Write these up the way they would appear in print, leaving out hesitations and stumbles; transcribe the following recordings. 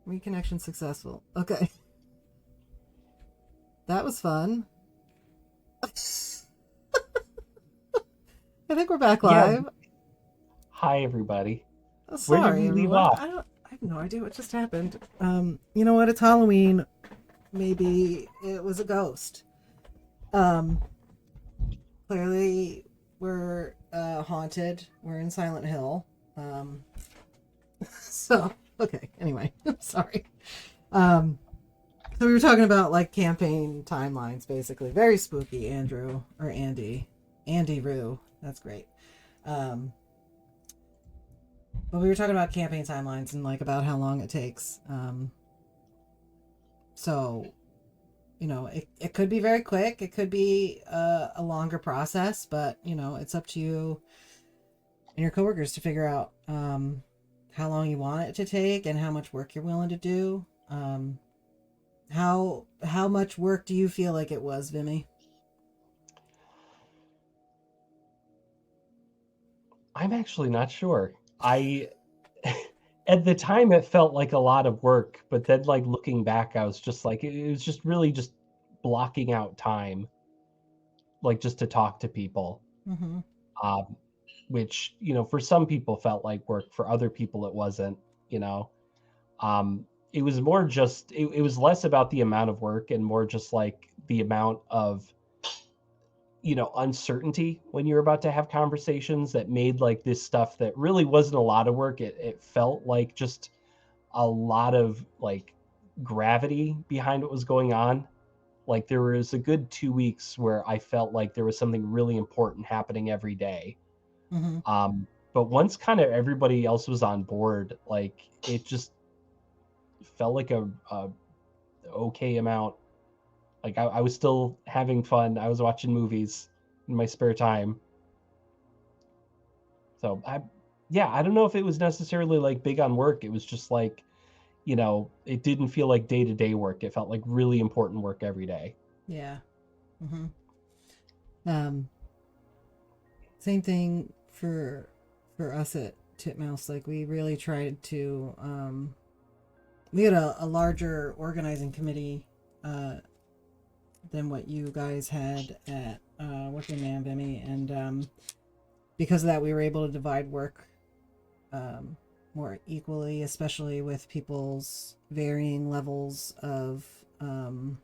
Reconnection successful. Okay. That was fun. I think we're back Yeah. live. Hi, everybody. Oh, Where did sorry, we leave everyone. off? I have no idea what just happened. You know what? It's Halloween. Maybe it was a ghost. Um, Clearly we're haunted. We're in Silent Hill. Um, so okay. Anyway, sorry. Um, so we were talking about like campaign timelines, basically. Very spooky, Andrew or Andy Rue. That's great. Um, but we were talking about campaign timelines and like about how long it takes. So it could be very quick. It could be a longer process, but it's up to you and your coworkers to figure out how long you want it to take and how much work you're willing to do. How much work do you feel like it was, Vimy? I'm actually not sure. I at the time it felt like a lot of work, but then like looking back, I was just like it was just really just blocking out time, like just to talk to people. Mm-hmm. Um, which, for some people felt like work, for other people it wasn't, you know. It was more just it was less about the amount of work and more just like the amount of uncertainty when you're about to have conversations that made like this stuff that really wasn't a lot of work. It felt like just a lot of like gravity behind what was going on. Like there was a good 2 weeks where I felt like there was something really important happening every day. Mm-hmm. But once kind of everybody else was on board, like it just felt like a okay amount. Like I was still having fun. I was watching movies in my spare time. So yeah, I don't know if it was necessarily like big on work. It was just like, it didn't feel like day to day work. It felt like really important work every day. Yeah. Mm-hmm. Um, Same thing for us at Titmouse. Like we really tried to. We had a larger organizing committee uh, than what you guys had at Workinman Vimy, and because of that, we were able to divide work um, more equally, especially with people's varying levels of um,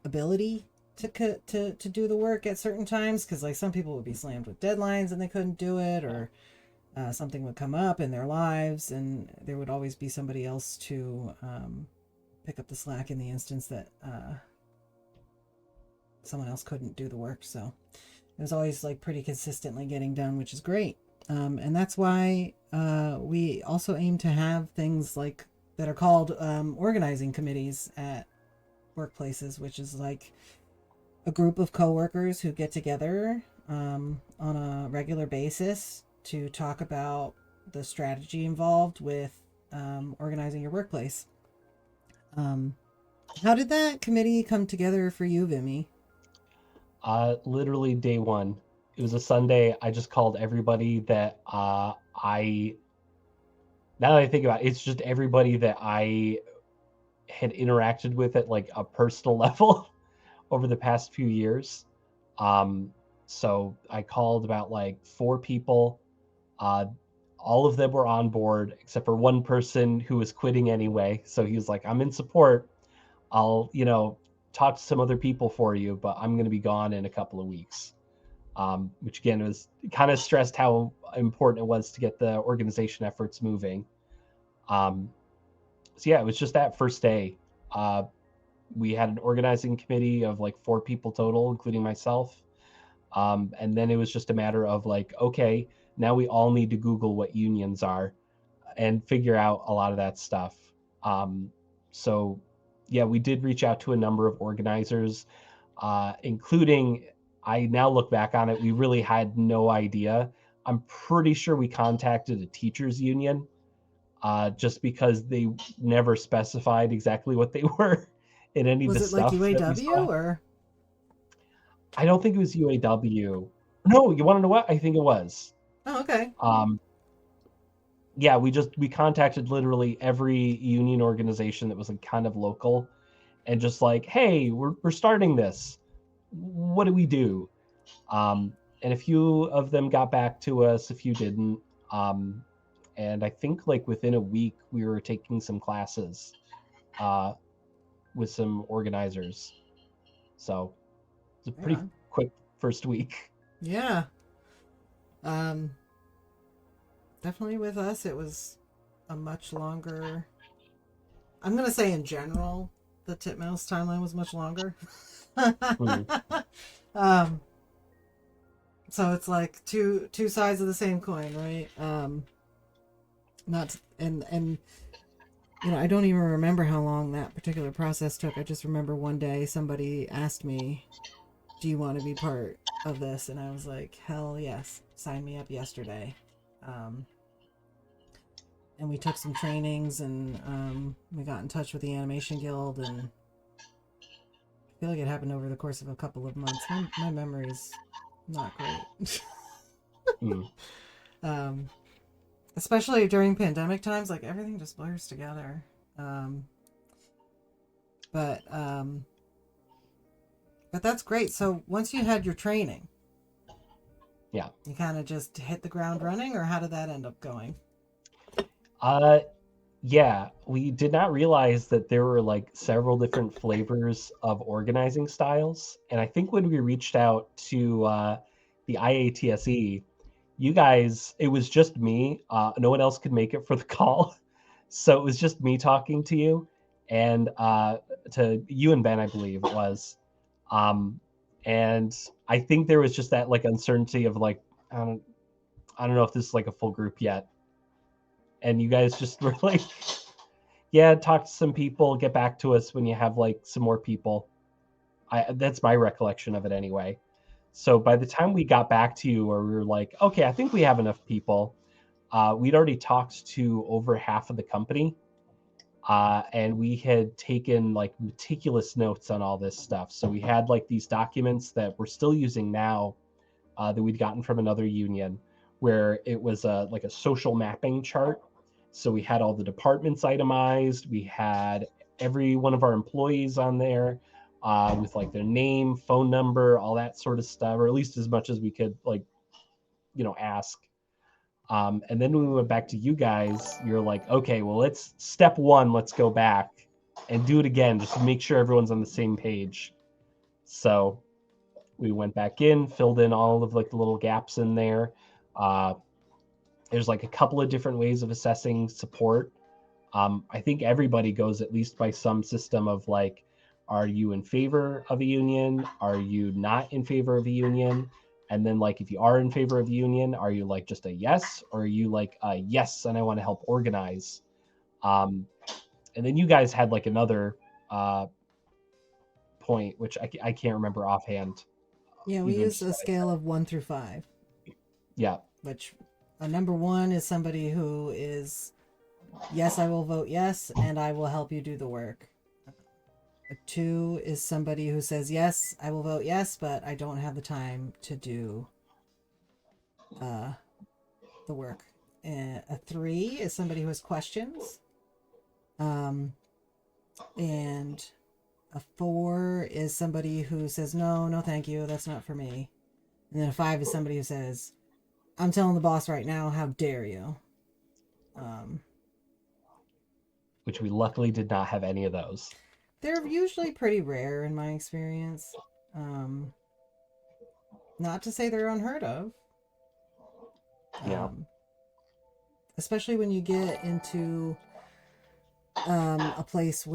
ability to do the work at certain times. Because like some people would be slammed with deadlines and they couldn't do it, or something would come up in their lives, and there would always be somebody else to pick up the slack in the instance that someone else couldn't do the work. So it was always like pretty consistently getting done, which is great. And that's why we also aim to have things like that are called organizing committees at workplaces, which is like a group of coworkers who get together on a regular basis to talk about the strategy involved with organizing your workplace. Um, how did that committee come together for you, Vimy? Literally day one. It was a Sunday. I just called everybody that I now that I think about it, it's just everybody that I had interacted with at like a personal level over the past few years. Um, so I called about like four people. Uh, all of them were on board except for one person who was quitting anyway. So he was like, I'm in support. I'll, talk to some other people for you, but I'm going to be gone in a couple of weeks. Which again was kind of stressed how important it was to get the organization efforts moving. Um, so yeah, it was just that first day. Uh, we had an organizing committee of like four people total, including myself. And then it was just a matter of like, okay, now we all need to Google what unions are and figure out a lot of that stuff. Um, so, yeah, we did reach out to a number of organizers, including, I now look back on it, we really had no idea. I'm pretty sure we contacted a teachers union just because they never specified exactly what they were in any of the Was it like stuff that we UAW saw. or? I don't think it was UAW. No, you want to know what? I think it was. Oh, okay. Um, yeah, we contacted literally every union organization that was like kind of local, and just like, hey, we're starting this. What do we do? And a few of them got back to us, a few didn't. And I think like within a week we were taking some classes with some organizers. So it's a pretty Yeah. quick first week. Yeah. Um, Definitely with us, it was a much longer. I'm gonna say in general, the Titmouse timeline was much longer. Hmm. um, so it's like two sides of the same coin, right? Not and you know, I don't even remember how long that particular process took. I just remember one day somebody asked me, "Do you want to be part of this?" And I was like, "Hell yes, sign me up yesterday." Um, and we took some trainings, and we got in touch with the Animation Guild, and I feel like it happened over the course of a couple of months. My memory's not great. Hmm. um, Especially during pandemic times, like everything just blurs together. Um, but um, but that's great. So once you had your training, Yeah. you kind of just hit the ground running, or how did that end up going? Uh, yeah, we did not realize that there were like several different flavors of organizing styles. And I think when we reached out to the IATSE, you guys, it was just me. No one else could make it for the call. So it was just me talking to you and to you and Ben, I believe it was. Um, and I think there was just that like uncertainty of like, I don't, I don't know if this is like a full group yet. And you guys just were like, yeah, talk to some people, get back to us when you have like some more people. That's my recollection of it anyway. So by the time we got back to you, or we were like, okay, I think we have enough people, we'd already talked to over half of the company, and we had taken like meticulous notes on all this stuff. So we had like these documents that we're still using now, that we'd gotten from another union, where it was like a social mapping chart. So we had all the departments itemized. We had every one of our employees on there, with like their name, phone number, all that sort of stuff, or at least as much as we could like, ask. And then when we went back to you guys, you're like, okay, well, let's step one, let's go back and do it again just to make sure everyone's on the same page. So we went back in, filled in all of like the little gaps in there. Uh, there's like a couple of different ways of assessing support. I think everybody goes at least by some system of like, are you in favor of a union? Are you not in favor of a union? And then like, if you are in favor of a union, are you like just a yes, or are you like a yes and I want to help organize? Um, and then you guys had like another point, which I can't remember offhand. Yeah, we Even use just a what I said. scale of 1 through 5, Yeah. which a number 1 is somebody who is, yes, I will vote yes, and I will help you do the work. A 2 is somebody who says, yes, I will vote yes, but I don't have the time to do the work. A 3 is somebody who has questions. And a 4 is somebody who says, no, no, thank you, that's not for me. And then a 5 is somebody who says, I'm telling the boss right now, how dare you? Um, Which we luckily did not have any of those. they're usually pretty rare in my experience. Um, Not to say they're unheard of. Yeah. Um, Especially when you get into a place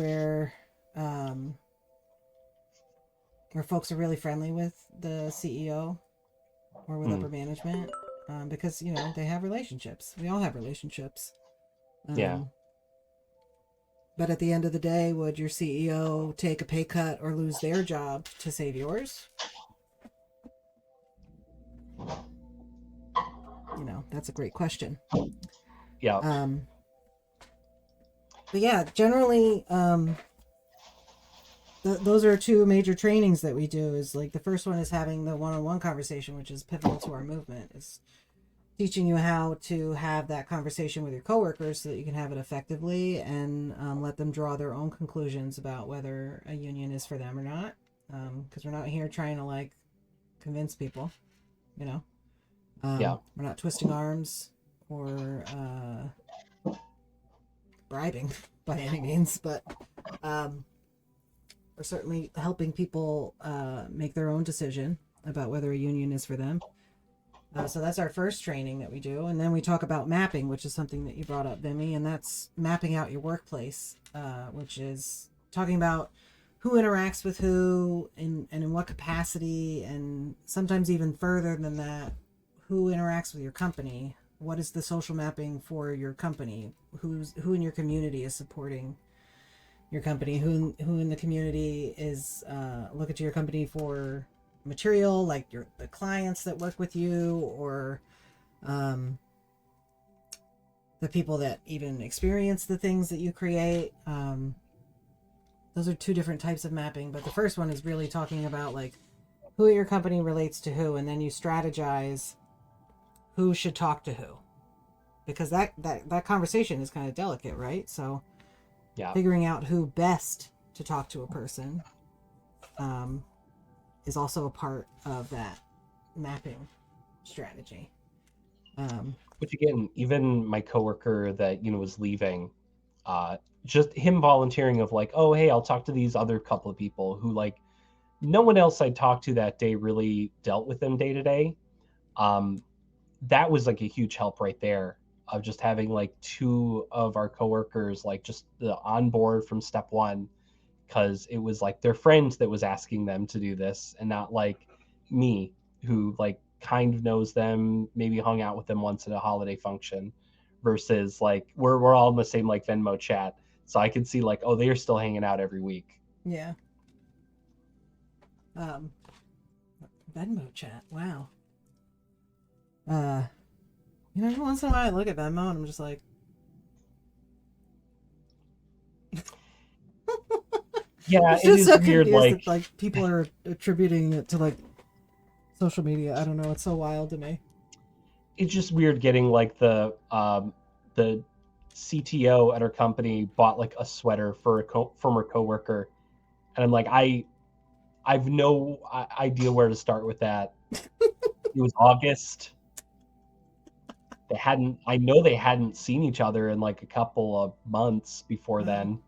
um, where folks are really friendly with the CEO or with Hmm. upper management, because they have relationships. We all have relationships. Yeah. Um, but at the end of the day, would your CEO take a pay cut or lose their job to save yours? That's a great question. Yeah. Um, but yeah, generally, those are two major trainings that we do. Is like the first one is having the one-on-one conversation, which is pivotal to our movement. Is teaching you how to have that conversation with your coworkers so that you can have it effectively and let them draw their own conclusions about whether a union is for them or not. Because we're not here trying to like convince people, you know. Yeah. We're not twisting arms or bribing by any means, but we're certainly helping people make their own decision about whether a union is for them. So that's our first training that we do. And then we talk about mapping, which is something that you brought up, Vimy, and that's mapping out your workplace, which is talking about who interacts with who and in what capacity, and sometimes even further than that, who interacts with your company. What is the social mapping for your company? Who in your community is supporting your company? Who in the community is looking to your company for material, like the clients that work with you, or um, the people that even experience the things that you create. Those are two different types of mapping, but the first one is really talking about like who at your company relates to who, and then you strategize who should talk to who, because that conversation is kind of delicate, right? So Yeah. figuring out who best to talk to a person is also a part of that mapping strategy. Which again, even my coworker that was leaving, just him volunteering of like, oh hey, I'll talk to these other couple of people who like no one else I talked to that day really dealt with them day to day. That was like a huge help right there of just having like two of our coworkers like just on board from step one, because it was like their friend that was asking them to do this and not like me, who like kind of knows them, maybe hung out with them once at a holiday function, versus like we're all in the same like Venmo chat, so I can see like, oh, they're still hanging out every week. Yeah. Um, Venmo chat. Wow. Uh, every once in a while I look at Venmo and I'm just like, Yeah, it's it just is so weird. confused that Like like people are attributing it to like social media. I don't know. It's so wild to me. it's just weird getting like the CTO at our company bought like a sweater for a former coworker, and I'm like, I've no idea where to start with that. It was August. I know they hadn't seen each other in like a couple of months before Wow, then.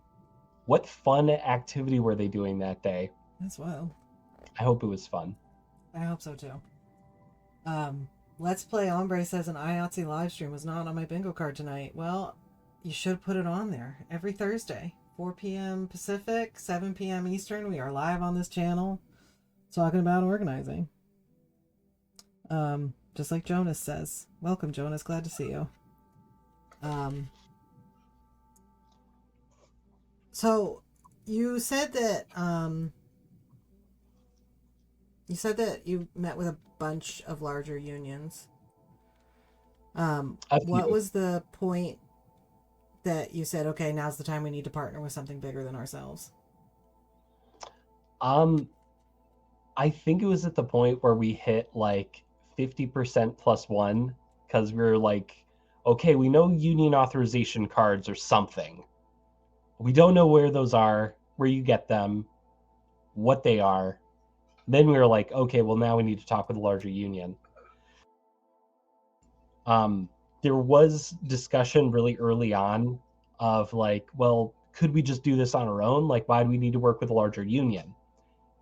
What fun activity were they doing that day? that's wild. I hope it was fun. I hope so too. Um, Let's Play Ombre says an IATSE live stream was not on my bingo card tonight. Well, you should put it on there every Thursday, 4 p.m. Pacific, 7 p.m. Eastern. We are live on this channel talking about organizing. Just like Jonas says. Welcome, Jonas. Glad to see you. Um, so you said that you met with a bunch of larger unions. A What few. was the point that you said, okay, now's the time we need to partner with something bigger than ourselves? Um, I think it was at the point where we hit like 50% plus one, because we were like, okay, we know union authorization cards or something. We don't know where those are, where you get them, what they are. Then we were like, okay, well, now we need to talk with a larger union. Um, there was discussion really early on of like, well, could we just do this on our own? Like, why do we need to work with a larger union?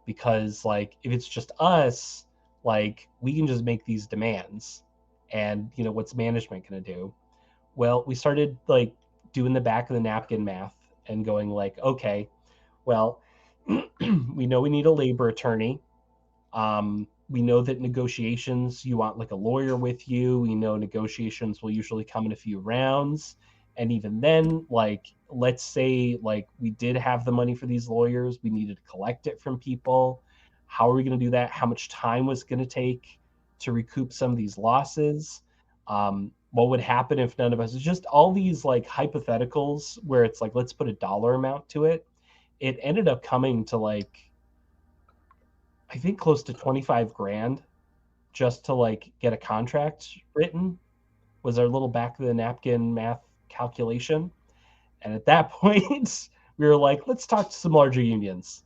Because like if it's just us, like we can just make these demands, and what's management going to do? Well, we started like doing the back of the napkin math and going like, okay, well, we know we need a labor attorney. We know that negotiations, you want like a lawyer with you. We know negotiations will usually come in a few rounds. And even then, like, let's say like we did have the money for these lawyers, we needed to collect it from people. How are we going to do that? How much time was going to take to recoup some of these losses? What would happen if none of us? It's just all these like hypotheticals where it's like, let's put a dollar amount to it. It ended up coming to like, I think close to 25 grand just to like get a contract written. was our little back of the napkin math calculation. And at that point, we were like, let's talk to some larger unions.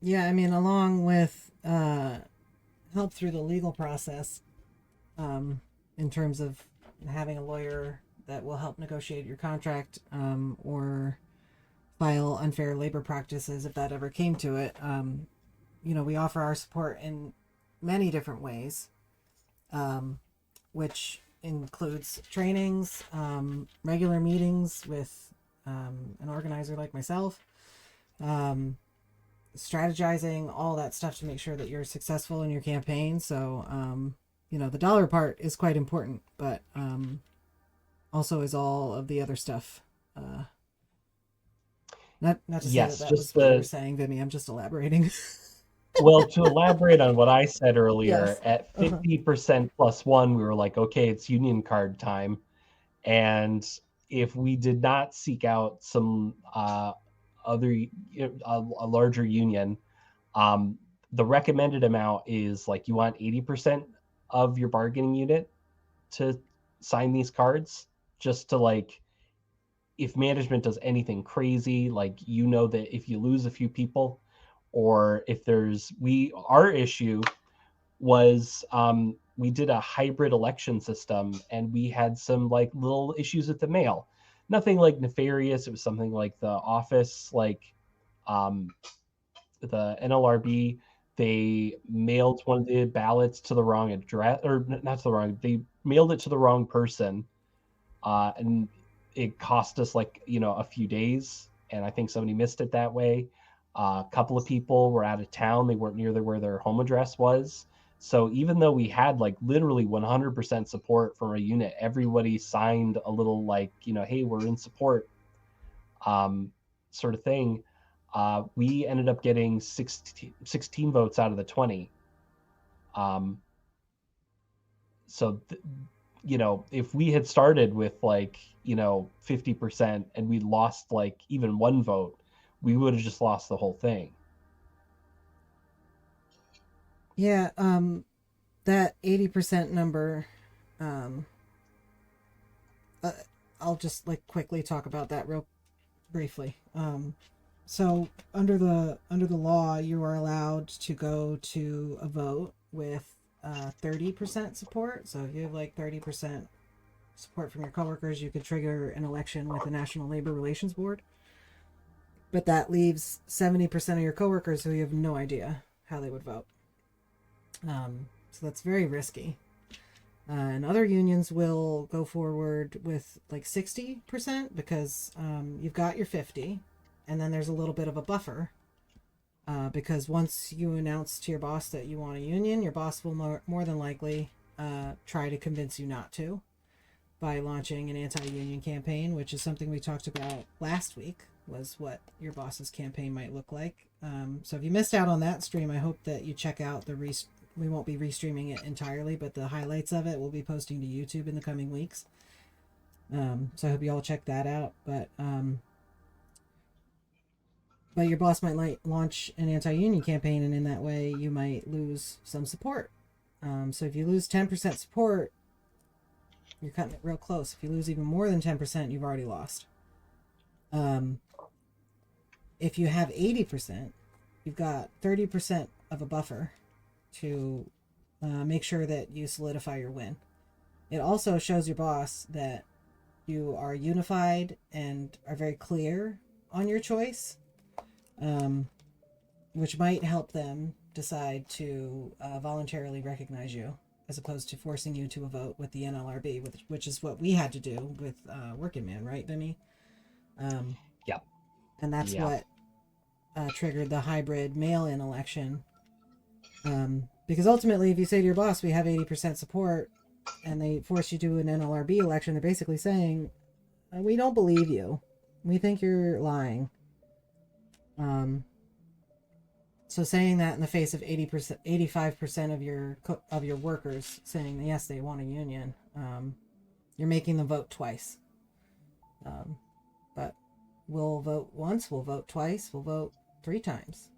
Yeah, I mean, along with help through the legal process, in terms of having a lawyer that will help negotiate your contract, or file unfair labor practices if that ever came to it. We offer our support in many different ways, which includes trainings, regular meetings with an organizer like myself, strategizing, all that stuff to make sure that you're successful in your campaign. So, the dollar part is quite important, but also is all of the other stuff. Not to say Yes, that was just what you were saying, Vimi. I'm just elaborating. well, to elaborate on what I said earlier, Yes. at Uh-huh. 50% plus one, we were like, okay, it's union card time. And if we did not seek out some a larger union, um, the recommended amount is like you want 80% of your bargaining unit to sign these cards, just to like, if management does anything crazy, like, that if you lose a few people, or if our issue was, we did a hybrid election system, and we had some like little issues with the mail. Nothing like nefarious. It was something like the office, like, um, the NLRB, they mailed one of the ballots to the wrong address, or not to the wrong. They mailed it to the wrong person, and it cost us like a few days. And I think somebody missed it that way. A couple of people were out of town; they weren't near where their home address was. So even though we had like literally 100% support from our unit, everybody signed a little like, hey, we're in support, sort of thing. We ended up getting 16 votes out of the 20. Um, so, if we had started with like, 50% and we lost like even one vote, we would have just lost the whole thing. Yeah, that 80% number, um, uh, I'll just like quickly talk about that real briefly. So under the law, you are allowed to go to a vote with 30% support. So if you have like 30% support from your coworkers, you could trigger an election with the National Labor Relations Board. But that leaves 70% of your coworkers who you have no idea how they would vote. So that's very risky. And other unions will go forward with like 60% because you've got your 50, and then there's a little bit of a buffer. Because once you announce to your boss that you want a union, your boss will more than likely try to convince you not to by launching an anti-union campaign, which is something we talked about last week, was what your boss's campaign might look like. So if you missed out on that stream, I hope that you check out we won't be restreaming it entirely, but the highlights of it we'll be posting to YouTube in the coming weeks. So I hope you all check that out. But your boss might launch an anti-union campaign, and in that way you might lose some support. So if you lose 10% support, you're cutting it real close. If you lose even more than 10%, you've already lost. If you have 80%, you've got 30% of a buffer to make sure that you solidify your win. It also shows your boss that you are unified and are very clear on your choice, which might help them decide to voluntarily recognize you, as opposed to forcing you to a vote with the NLRB, which is what we had to do with Workinman, right, Vimi? Yep. And that's Yeah. what triggered the hybrid mail-in election. Because ultimately, if you say to your boss, we have 80% support, and they force you to an NLRB election, they're basically saying, we don't believe you. We think you're lying. So saying that in the face of 80%, 85% of your workers saying yes, they want a union, you're making them vote twice. But we'll vote once, we'll vote twice, we'll vote 3 times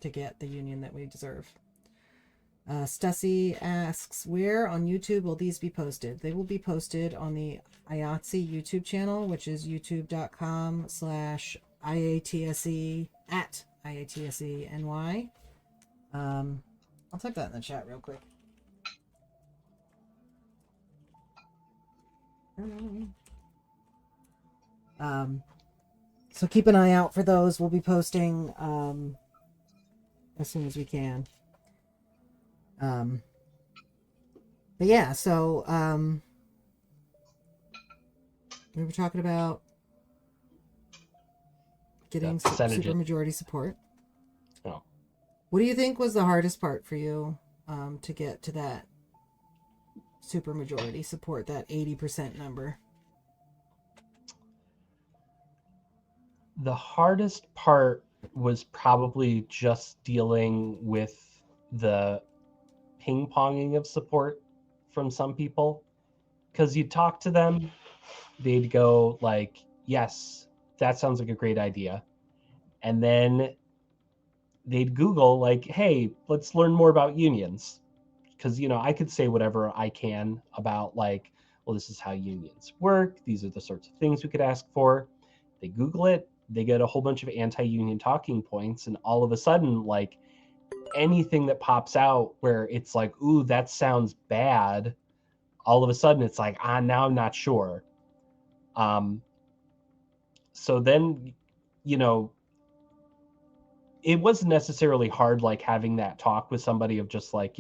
to get the union that we deserve. Stussy asks, where on YouTube will these be posted? They will be posted on the IATSE YouTube channel, which is youtube.com/IATSE at IATSENY. I'll type that in the chat real quick. So keep an eye out for those. We'll be posting as soon as we can. But yeah, so we were talking about getting super majority support. Oh. What do you think was the hardest part for you to get to that super majority support, that 80% number? The hardest part was probably just dealing with the ping-ponging of support from some people, because you talk to them, they'd go like, yes, that sounds like a great idea, and then they'd Google like, hey, let's learn more about unions, because I could say whatever I can about like, well, this is how unions work, these are the sorts of things we could ask for. They Google it, they get a whole bunch of anti-union talking points, and all of a sudden, like, anything that pops out where it's like, ooh, that sounds bad, all of a sudden it's like, now I'm not sure. So then, it wasn't necessarily hard, like having that talk with somebody of just like,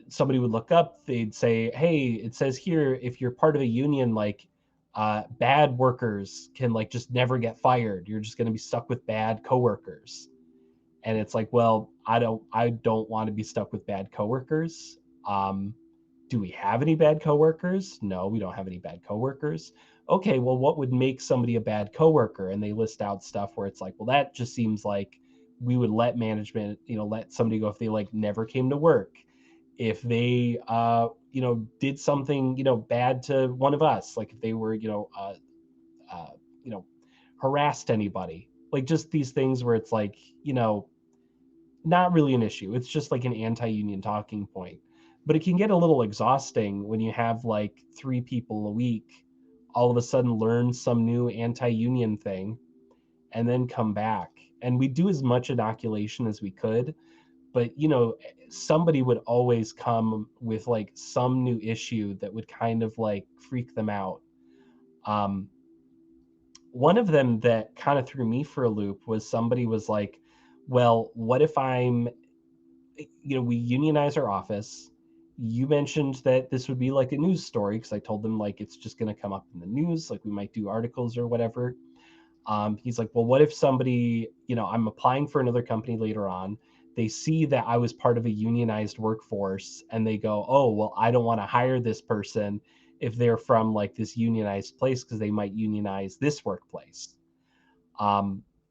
somebody would look up, they'd say, hey, it says here, if you're part of a union, like bad workers can like just never get fired. You're just going to be stuck with bad coworkers. And it's like, well, I don't want to be stuck with bad coworkers. Do we have any bad coworkers? No, we don't have any bad coworkers. Okay, well, what would make somebody a bad coworker? And they list out stuff where it's like, well, that just seems like we would let management, let somebody go if they like never came to work, if they, did something, bad to one of us, like if they were, harassed anybody, like just these things where it's like, not really an issue. It's just like an anti-union talking point. But it can get a little exhausting when you have like 3 people a week all of a sudden learn some new anti-union thing and then come back. And we do as much inoculation as we could, but somebody would always come with like some new issue that would kind of like freak them out. One of them that kind of threw me for a loop was somebody was like, well, what if we unionize our office. You mentioned that this would be like a news story, because I told them like it's just going to come up in the news, like we might do articles or whatever. He's like, well, what if somebody, I'm applying for another company later on, they see that I was part of a unionized workforce and they go, oh, well, I don't want to hire this person if they're from like this unionized place, because they might unionize this workplace.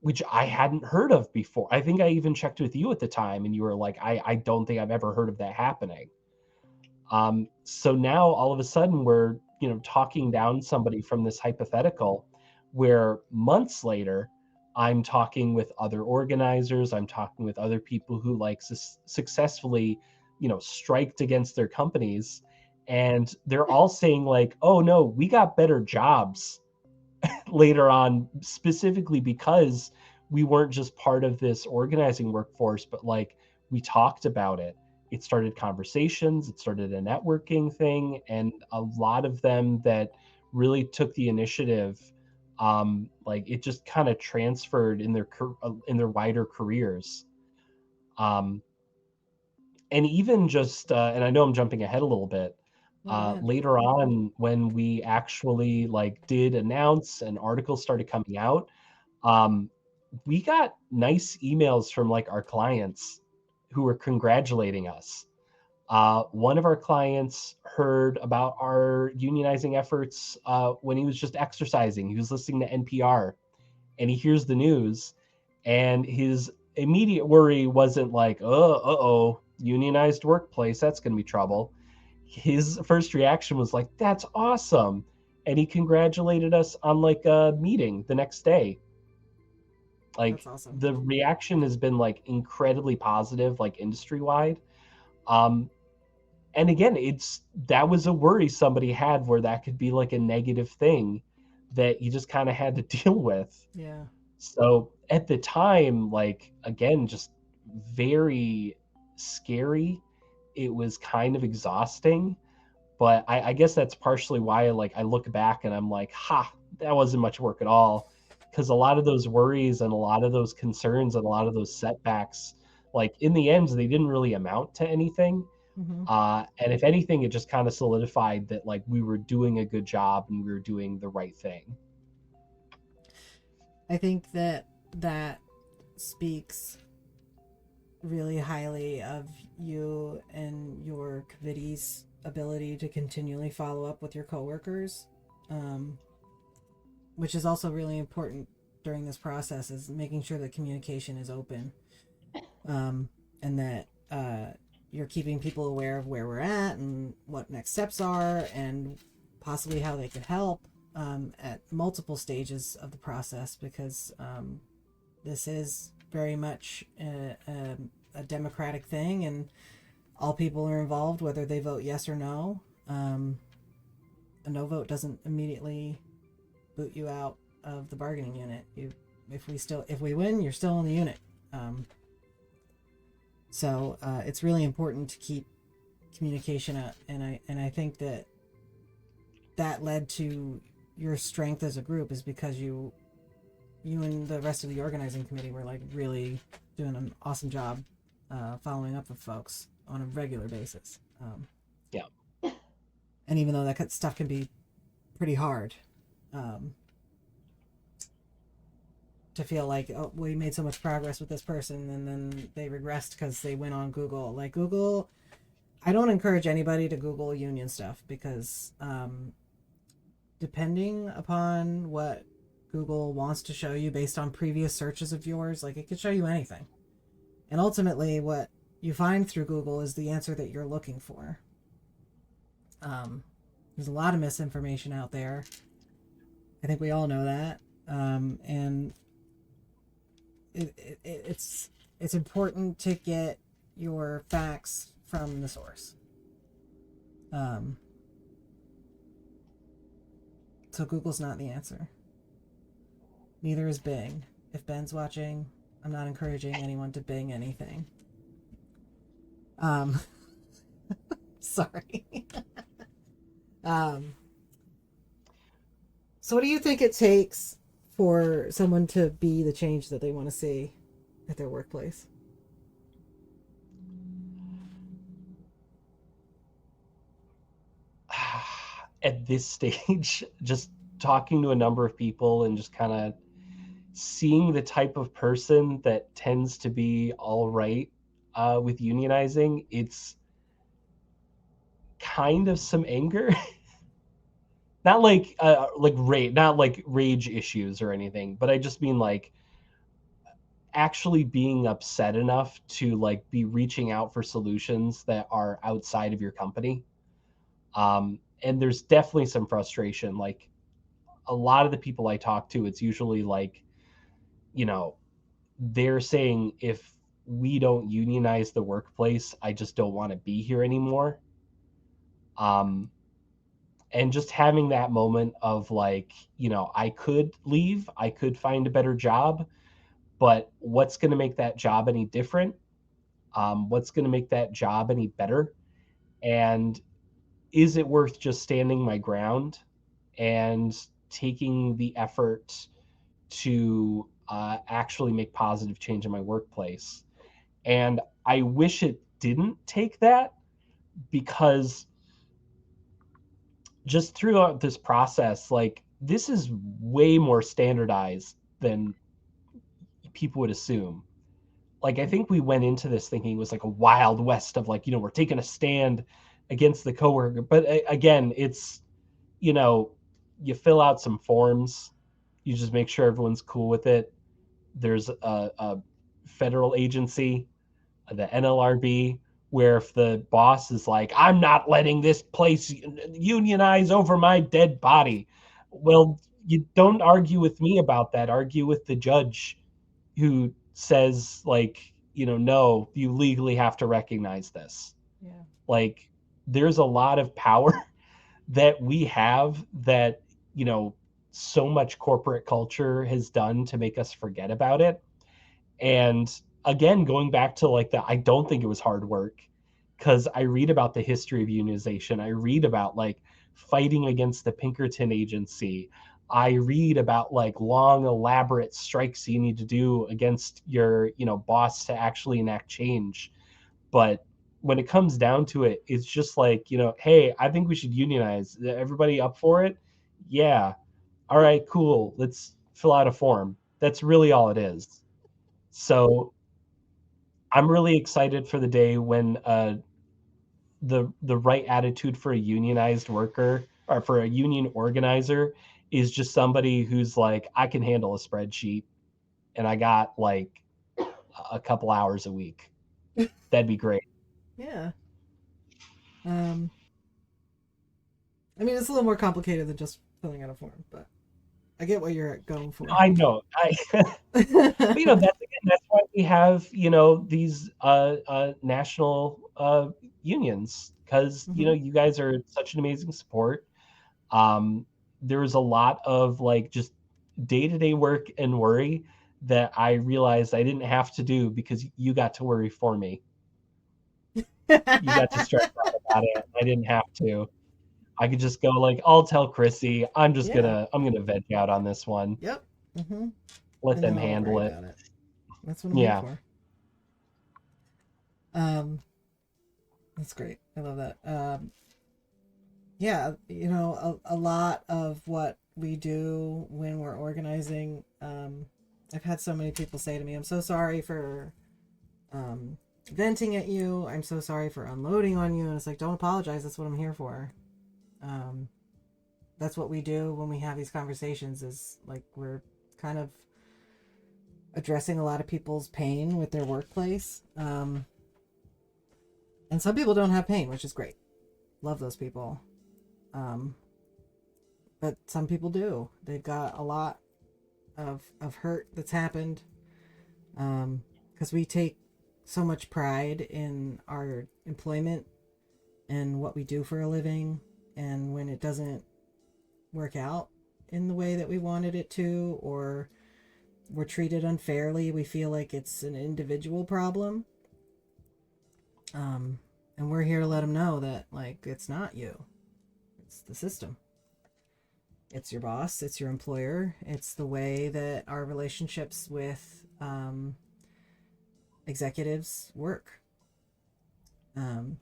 Which I hadn't heard of before. I think I even checked with you at the time and you were like, I don't think I've ever heard of that happening. So now all of a sudden we're, talking down somebody from this hypothetical, where months later I'm talking with other organizers, I'm talking with other people who like successfully, striked against their companies, and they're all saying like, oh no, we got better jobs later on, specifically because we weren't just part of this organizing workforce, but like we talked about it. It started conversations, it started a networking thing, and a lot of them that really took the initiative, like it just kind of transferred in their wider careers. And even just, and I know I'm jumping ahead a little bit, later on when we actually like did announce and articles started coming out, we got nice emails from like our clients who were congratulating us. One of our clients heard about our unionizing efforts when he was just exercising. He was listening to NPR and he hears the news, and his immediate worry wasn't like, oh, unionized workplace, that's going to be trouble. His first reaction was like, that's awesome. And he congratulated us on like a meeting the next day. Like, that's awesome. the reaction has been like incredibly positive, like industry wide. And again, that was a worry somebody had, where that could be like a negative thing that you just kind of had to deal with. Yeah. So at the time, like, again, just very scary. It was kind of exhausting, but I guess that's partially why, like, I look back and I'm like, ha, that wasn't much work at all. Because a lot of those worries and a lot of those concerns and a lot of those setbacks, like, in the end, they didn't really amount to anything. Hmm. And if anything, it just kind of solidified that, like, we were doing a good job and we were doing the right thing. I think that that speaks really highly of you and your committee's ability to continually follow up with your coworkers, um, which is also really important during this process, is making sure that communication is open, and that you're keeping people aware of where we're at and what next steps are and possibly how they could help, at multiple stages of the process, because this is very much a democratic thing, and all people are involved, whether they vote yes or no. A no vote doesn't immediately boot you out of the bargaining unit. If we win, you're still in the unit. So it's really important to keep communication up, and I think that led to your strength as a group, is because you and the rest of the organizing committee were like really doing an awesome job following up with folks on a regular basis. Yeah. And even though that stuff can be pretty hard, um, to feel like, oh, we made so much progress with this person and then they regressed because they went on Google. Like, Google, I don't encourage anybody to Google union stuff, because depending upon what Google wants to show you based on previous searches of yours, like, it could show you anything. And ultimately, what you find through Google is the answer that you're looking for. There's a lot of misinformation out there. I think we all know that. And it's important to get your facts from the source. So Google's not the answer. Neither is Bing. If Ben's watching, I'm not encouraging anyone to Bing anything. Sorry. So what do you think it takes for someone to be the change that they want to see at their workplace? At this stage, just talking to a number of people and just kind of seeing the type of person that tends to be all right with unionizing, it's kind of some anger. Not not like rage issues or anything, but I just mean, like, actually being upset enough to, like, be reaching out for solutions that are outside of your company. And there's definitely some frustration. Like, a lot of the people I talk to, it's usually like, you know, they're saying, if we don't unionize the workplace, I just don't want to be here anymore. And just having that moment of, like, I could leave, I could find a better job, but what's going to make that job any different? What's going to make that job any better? And is it worth just standing my ground and taking the effort to actually make positive change in my workplace? And I wish it didn't take that, because just throughout this process, like, this is way more standardized than people would assume. Like, I think we went into this thinking it was like a wild west of, like, we're taking a stand against the coworker. But again, it's, you fill out some forms, you just make sure everyone's cool with it. There's a federal agency, the NLRB, where if the boss is like, I'm not letting this place unionize over my dead body, well, you don't argue with me about that. Argue with the judge who says, like, no, you legally have to recognize this. Yeah. Like, there's a lot of power that we have that, you know, so much corporate culture has done to make us forget about it. And again, going back to like the, I don't think it was hard work, because I read about the history of unionization. I read about like fighting against the Pinkerton Agency. I read about like long, elaborate strikes you need to do against your, you know, boss to actually enact change. But when it comes down to it, it's just like, you know, hey, I think we should unionize. Everybody up for it? Yeah. All right, cool. Let's fill out a form. That's really all it is. So I'm really excited for the day when the right attitude for a unionized worker or for a union organizer is just somebody who's like, I can handle a spreadsheet and I got like a couple hours a week. That'd be great. Yeah. Um, I mean, it's a little more complicated than just filling out a form, but I get what you're going for. I know. But you know, that's again, that's why we have, you know, these national unions, because you know, Hmm. you guys are such an amazing support. Um, there's a lot of like just day-to-day work and worry that I realized I didn't have to do because you got to worry for me. You got to stress out about it. I didn't have to. I could just go like, I'll tell Chrissy. Yeah. I'm gonna veg out on this one. Yep. Hmm. Let And then them I'll worry handle it. about it. That's what I'm here Yeah. for. That's great. I love that. Yeah, you know, a lot of what we do when we're organizing, I've had so many people say to me, I'm so sorry for um, venting at you. I'm so sorry for unloading on you. And it's like, don't apologize. That's what I'm here for. Um, that's what we do when we have these conversations, is like we're kind of addressing a lot of people's pain with their workplace. And some people don't have pain, which is great. Love those people. Um, but some people do. They've got a lot of hurt that's happened, because we take so much pride in our employment and what we do for a living. And when it doesn't work out in the way that we wanted it to, or we're treated unfairly, we feel like it's an individual problem. Um, and we're here to let them know that, like, it's not you, it's the system. It's your boss, it's your employer, it's the way that our relationships with executives work. Um,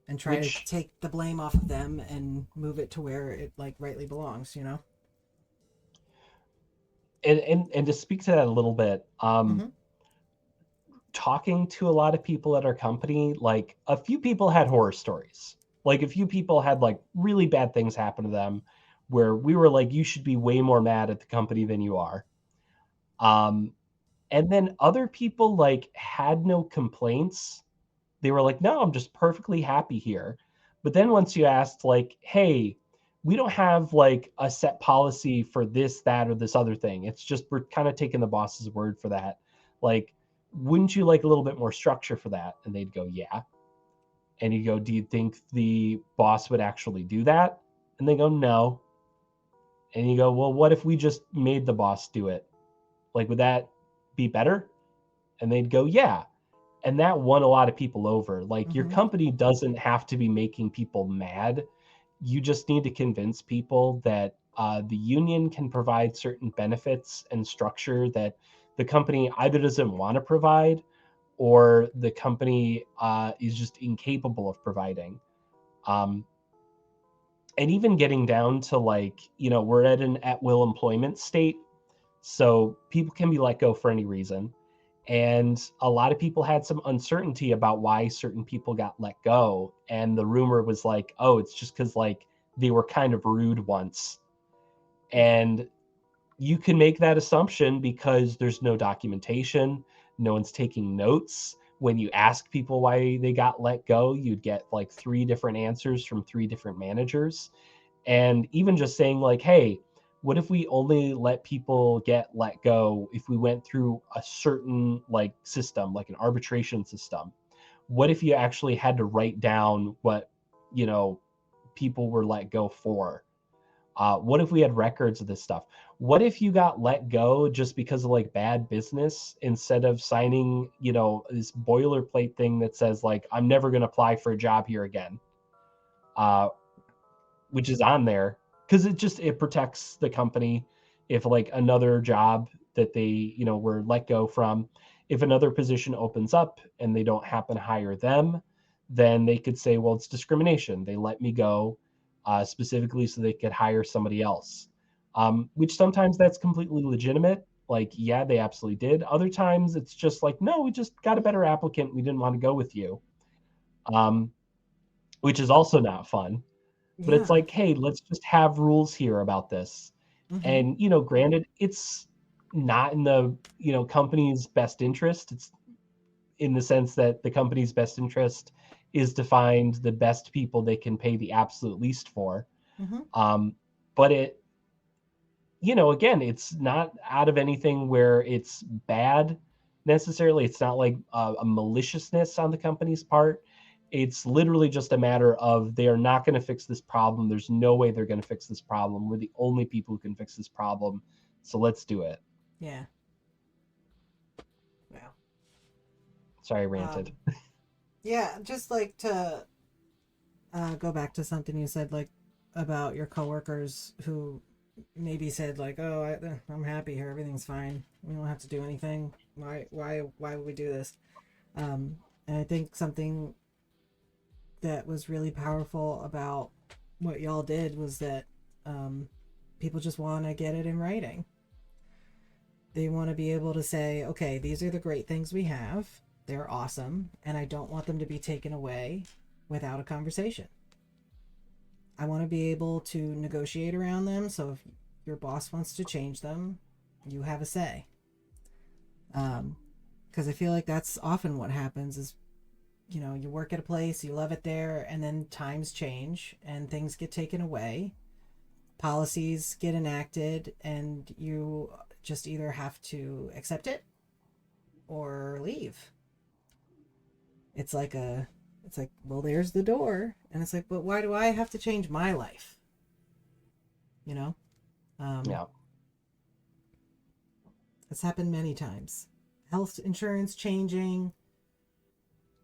and try to Which take the blame off of them and move it to where it like rightly belongs, you know? and to speak to that a little bit, Mm-hmm. talking to a lot of people at our company, like a few people had horror stories. Like a few people had like really bad things happen to them where we were like, you should be way more mad at the company than you are. Um, and then other people like had no complaints. They were like, no, I'm just perfectly happy here. But then once you asked, like, hey, we don't have like a set policy for this, that, or this other thing. It's just we're kind of taking the boss's word for that. Like, wouldn't you like a little bit more structure for that? And they'd go, yeah. And you go, do you think the boss would actually do that? And they go, no. And you go, well, what if we just made the boss do it? Like, would that be better? And they'd go, yeah. And that won a lot of people over. Like, your Mm-hmm. company doesn't have to be making people mad. You just need to convince people that the union can provide certain benefits and structure that the company either doesn't want to provide, or the company is just incapable of providing. Um, and even getting down to like, you know, we're at an at will employment state. So people can be let go for any reason. And a lot of people had some uncertainty about why certain people got let go. And the rumor was like, oh, it's just because like they were kind of rude once. And you can make that assumption because there's no documentation, no one's taking notes. When you ask people why they got let go, you'd get like three different answers from three different managers. And even just saying like, hey, what if we only let people get let go if we went through a certain like system, like an arbitration system? What if you actually had to write down what, you know, people were let go for? What if we had records of this stuff? What if you got let go just because of like bad business, instead of signing, you know, this boilerplate thing that says like, I'm never going to apply for a job here again, which is on there because it protects the company. If like another job that they, you know, were let go from, if another position opens up and they don't happen to hire them, then they could say, well, it's discrimination. They let me go specifically so they could hire somebody else, which sometimes that's completely legitimate. Like, yeah, they absolutely did. Other times it's just like, no, we just got a better applicant. We didn't want to go with you, which is also not fun. But it's Yeah. like, hey, let's just have rules here about this. Mm-hmm. And, you know, granted, it's not in the, you know, company's best interest. It's in the sense that the company's best interest is to find the best people they can pay the absolute least for. Mm-hmm. But it, you know, again, it's not out of anything where it's bad necessarily. It's not like a maliciousness on the company's part. It's literally just a matter of they are not going to fix this problem. There's no way they're going to fix this problem. We're the only people who can fix this problem. So let's do it. Yeah. Yeah. Sorry, I ranted. Yeah, just like to go back to something you said, like about your coworkers who maybe said like, "Oh, I'm happy here. Everything's fine. We don't have to do anything. Why would we do this?" And I think something that was really powerful about what y'all did was that people just want to get it in writing. They want to be able to say, "Okay, these are the great things we have. They're awesome, and I don't want them to be taken away without a conversation. I want to be able to negotiate around them, so if your boss wants to change them, you have a say." Because I feel like that's often what happens is, you know, you work at a place, you love it there, and then times change and things get taken away, policies get enacted, and you just either have to accept it or leave. It's like, well, there's the door, and it's like, but why do I have to change my life? You know, Yeah. it's happened many times. Health insurance changing,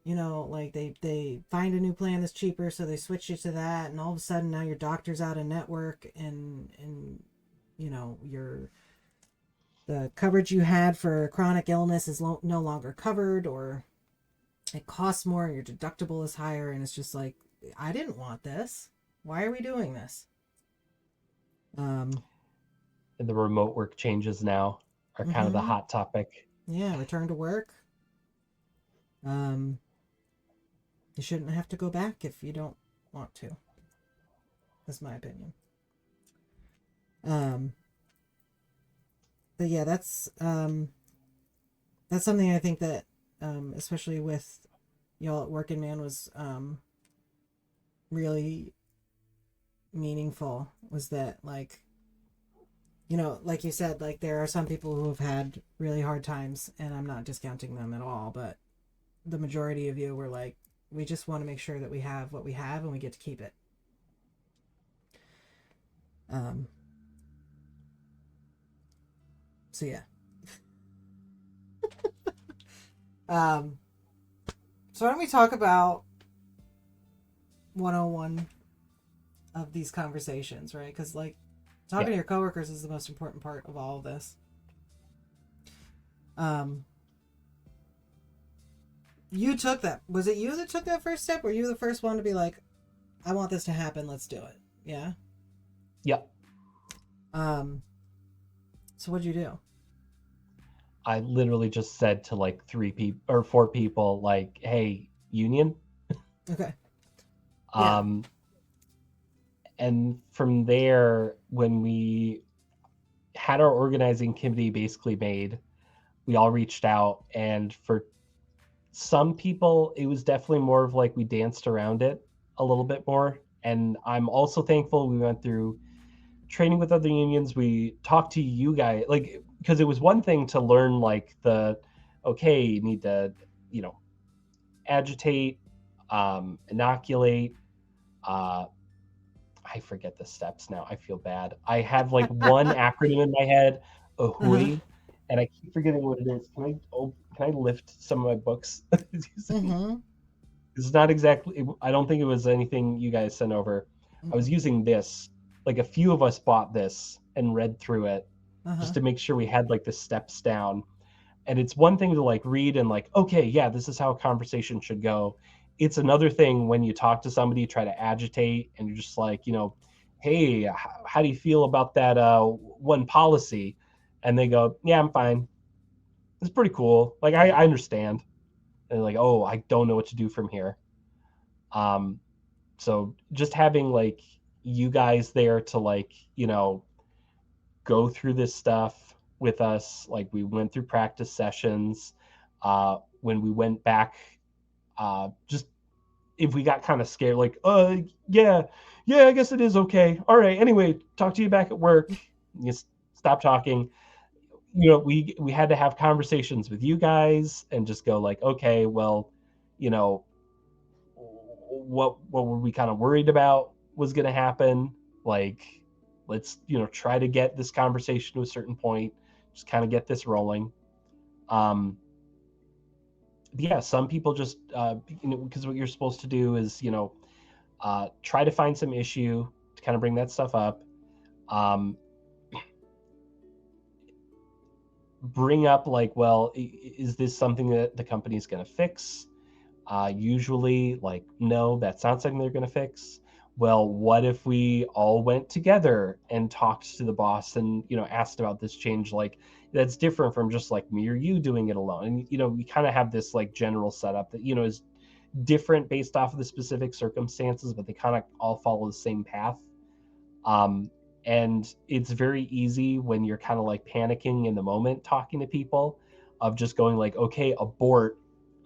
you know, like they find a new plan that's cheaper, so they switch you to that, and all of a sudden now your doctor's out of network, and you know the coverage you had for chronic illness is no longer covered, or it costs more, and your deductible is higher, and it's just like, I didn't want this. Why are we doing this? Um, And the remote work changes now are kind of the mm-hmm. hot topic. Yeah, return to work. Um, you shouldn't have to go back if you don't want to. That's my opinion. Um, but yeah, that's something I think that especially with y'all at Workinman was really meaningful, was that, like, you know, like you said, like there are some people who have had really hard times, and I'm not discounting them at all, but the majority of you were like, we just want to make sure that we have what we have and we get to keep it. Um, so yeah. um, so why don't we talk about 101 of these conversations, right? Because like talking to your coworkers is the most important part of all of this. You took that. Was it you that took that first step? Were you the first one to be like, I want this to happen, let's do it? Yeah. Yep. So what'd you do? I literally just said to like 4 people, like, hey, union. Okay. Yeah. And from there, when we had our organizing committee basically made, we all reached out, and for some people it was definitely more of like we danced around it a little bit more. And I'm also thankful we went through training with other unions. We talked to you guys, like, because it was one thing to learn like okay, you need to, you know, agitate, inoculate. I forget the steps now. I feel bad. I have like one acronym in my head, Uh-huh. AHOY, and I keep forgetting what it is. Can I lift some of my books? Mm-hmm. It's not exactly. I don't think it was anything you guys sent over. I Mm-hmm. was using this. Like a few of us bought this and read through it Uh-huh. just to make sure we had like the steps down. And it's one thing to like read and like, okay, yeah, this is how a conversation should go. It's another thing when you talk to somebody, try to agitate, and you're just like, hey, how do you feel about that one policy? And they go, yeah, I'm fine. It's pretty cool. Like Yeah. I understand. And like, oh, I don't know what to do from here. Um, so just having like you guys there to like, go through this stuff with us. Like we went through practice sessions. When we went back, just if we got kind of scared, like, yeah, yeah, I guess it is okay. All right. Anyway, talk to you back at work. You stop talking. We had to have conversations with you guys and just go like, okay, well, you know, what were we kind of worried about was going to happen? Like, let's try to get this conversation to a certain point, just kind of get this rolling. um yeah, some people just because what you're supposed to do is try to find some issue to kind of bring that stuff up. um Bring up like, well, is this something that the company is going to fix? Usually, like, no, that's not something they're going to fix. Well, what if we all went together and talked to the boss and asked about this change? Like, that's different from just like me or you doing it alone. And we kind of have this like general setup that is different based off of the specific circumstances, but they kind of all follow the same path. Um, and it's very easy when you're kind of like panicking in the moment talking to people, of just going like, okay, abort.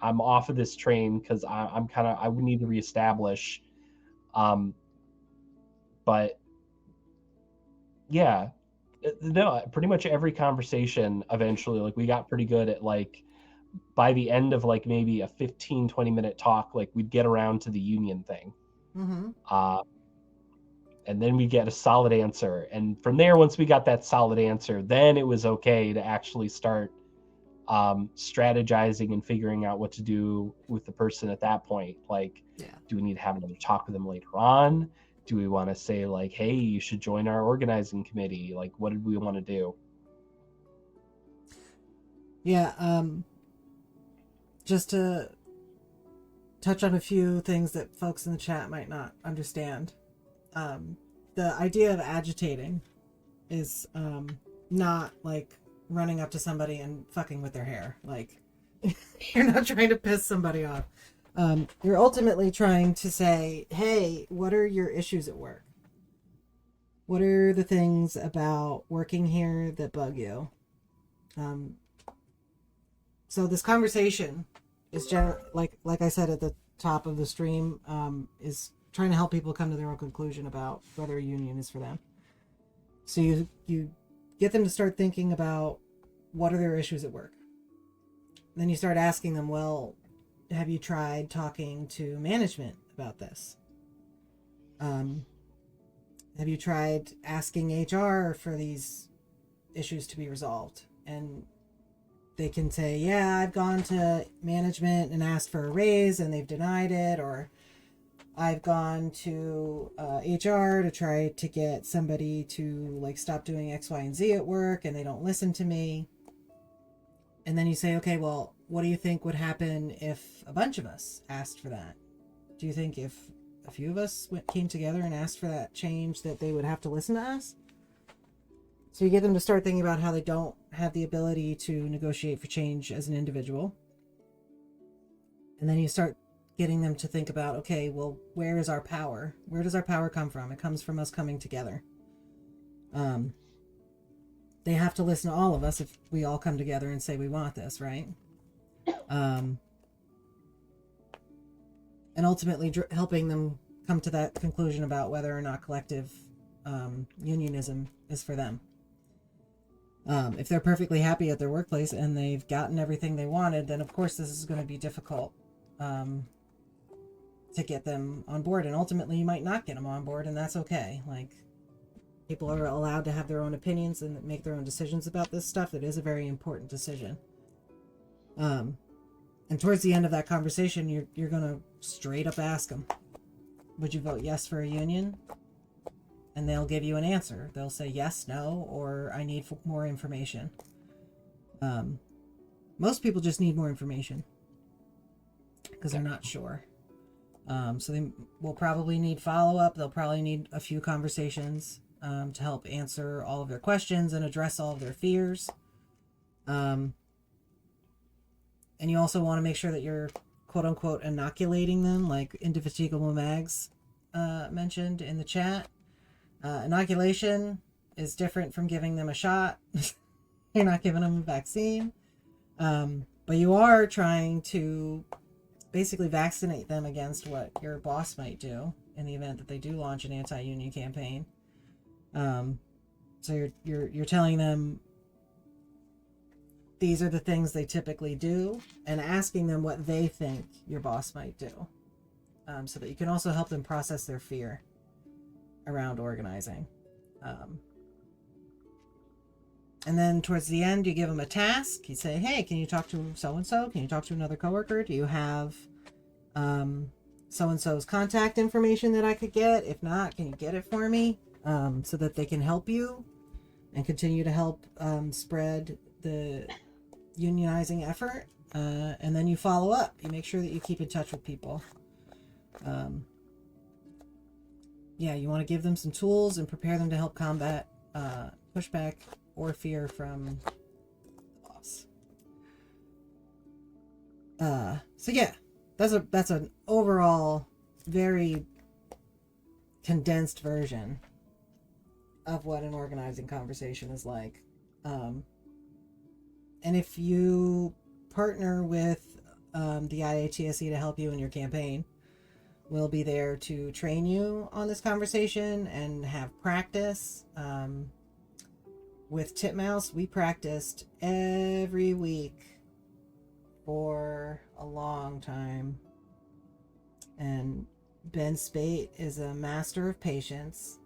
I'm off of this train because I'm kind of, I would need to reestablish. Um, but yeah, no, pretty much every conversation eventually, like we got pretty good at like, by the end of like maybe a 15-20 minute talk, like we'd get around to the union thing. Mm-hmm. Uh, and then we get a solid answer. And from there, once we got that solid answer, then it was okay to actually start strategizing and figuring out what to do with the person at that point. Like, Yeah. do we need to have another talk with them later on? Do we want to say like, hey, you should join our organizing committee? Like, what did we want to do? Yeah. Just to touch on a few things that folks in the chat might not understand. The idea of agitating is not like running up to somebody and fucking with their hair. Like, you're not trying to piss somebody off. You're ultimately trying to say, hey, what are your issues at work? What are the things about working here that bug you? So this conversation is like I said at the top of the stream, is trying to help people come to their own conclusion about whether a union is for them. So you get them to start thinking about what are their issues at work. Then you start asking them, well, have you tried talking to management about this? Have you tried asking HR for these issues to be resolved? And they can say, yeah, I've gone to management and asked for a raise and they've denied it, or I've gone to HR to try to get somebody to like stop doing X, Y, and Z at work and they don't listen to me. And then you say, okay, well, what do you think would happen if a bunch of us asked for that? Do you think if a few of us came together and asked for that change that they would have to listen to us? So you get them to start thinking about how they don't have the ability to negotiate for change as an individual. And then you start getting them to think about, okay, well, where is our power? Where does our power come from? It comes from us coming together. They have to listen to all of us if we all come together and say we want this, right? And ultimately helping them come to that conclusion about whether or not collective unionism is for them. If they're perfectly happy at their workplace and they've gotten everything they wanted, then of course this is going to be difficult to get them on board. And ultimately, you might not get them on board, and that's okay. Like, people are allowed to have their own opinions and make their own decisions about this stuff. It is a very important decision. And towards the end of that conversation, you're gonna straight up ask them, would you vote yes for a union? And they'll give you an answer. They'll say yes, no, or I need more information. Most people just need more information because they're not sure. So they will probably need follow-up. They'll probably need a few conversations to help answer all of their questions and address all of their fears. And you also want to make sure that you're quote-unquote inoculating them, like Indefatigable Mags mentioned in the chat. Inoculation is different from giving them a shot. You're not giving them a vaccine. But you are trying to basically vaccinate them against what your boss might do in the event that they do launch an anti-union campaign. So you're telling them these are the things they typically do and asking them what they think your boss might do, so that you can also help them process their fear around organizing. And then towards the end, you give them a task. You say, hey, can you talk to so-and-so? Can you talk to another coworker? Do you have so-and-so's contact information that I could get? If not, can you get it for me? So that they can help you and continue to help spread the unionizing effort. And then you follow up. You make sure that you keep in touch with people. You want to give them some tools and prepare them to help combat pushback or fear from the boss. That's an overall very condensed version of what an organizing conversation is like. And if you partner with the IATSE to help you in your campaign, we'll be there to train you on this conversation and have practice. With Titmouse, we practiced every week for a long time. And Ben Spate is a master of patience,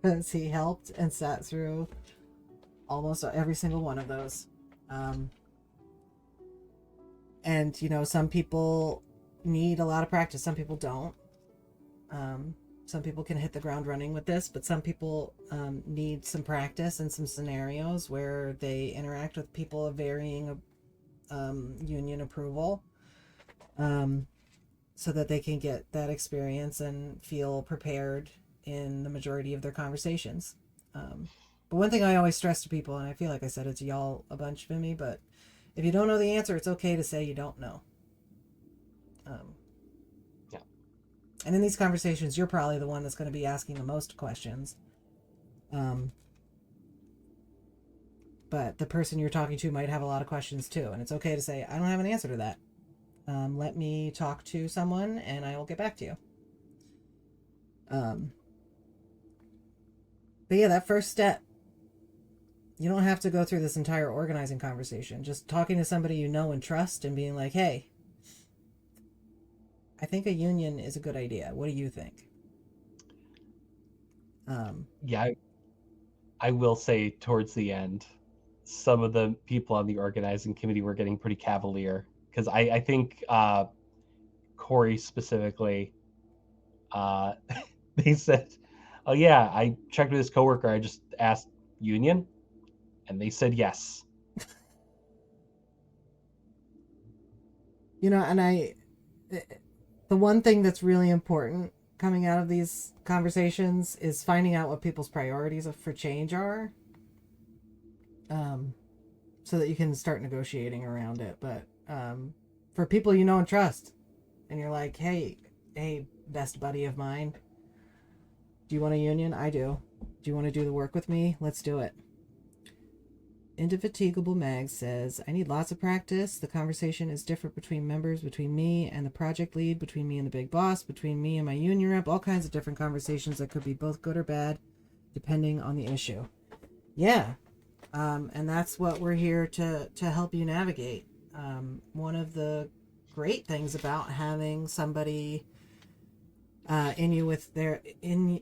because he helped and sat through almost every single one of those. And, some people need a lot of practice. Some people don't. Some people can hit the ground running with this, but some people need some practice and some scenarios where they interact with people of varying union approval, so that they can get that experience and feel prepared in the majority of their conversations. But one thing I always stress to people, and I feel like I said it to y'all a bunch, Vimi, but if you don't know the answer, it's okay to say you don't know. And in these conversations, you're probably the one that's going to be asking the most questions. But the person you're talking to might have a lot of questions too. And it's okay to say, I don't have an answer to that. Let me talk to someone and I will get back to you. But that first step, you don't have to go through this entire organizing conversation. Just talking to somebody you know and trust and being like, hey, I think a union is a good idea. What do you think? I will say towards the end, some of the people on the organizing committee were getting pretty cavalier, because I think Corey specifically, they said, oh yeah, I checked with this coworker. I just asked union and they said yes. And the one thing that's really important coming out of these conversations is finding out what people's priorities for change are, so that you can start negotiating around it. But for people you know and trust, and you're like, hey, best buddy of mine, do you want a union? I do. Do you want to do the work with me? Let's do it. Indefatigable Mag says, I need lots of practice. The conversation is different between members, between me and the project lead, between me and the big boss, between me and my union rep, all kinds of different conversations that could be both good or bad, depending on the issue. Yeah. And that's what we're here to help you navigate. One of the great things about having somebody in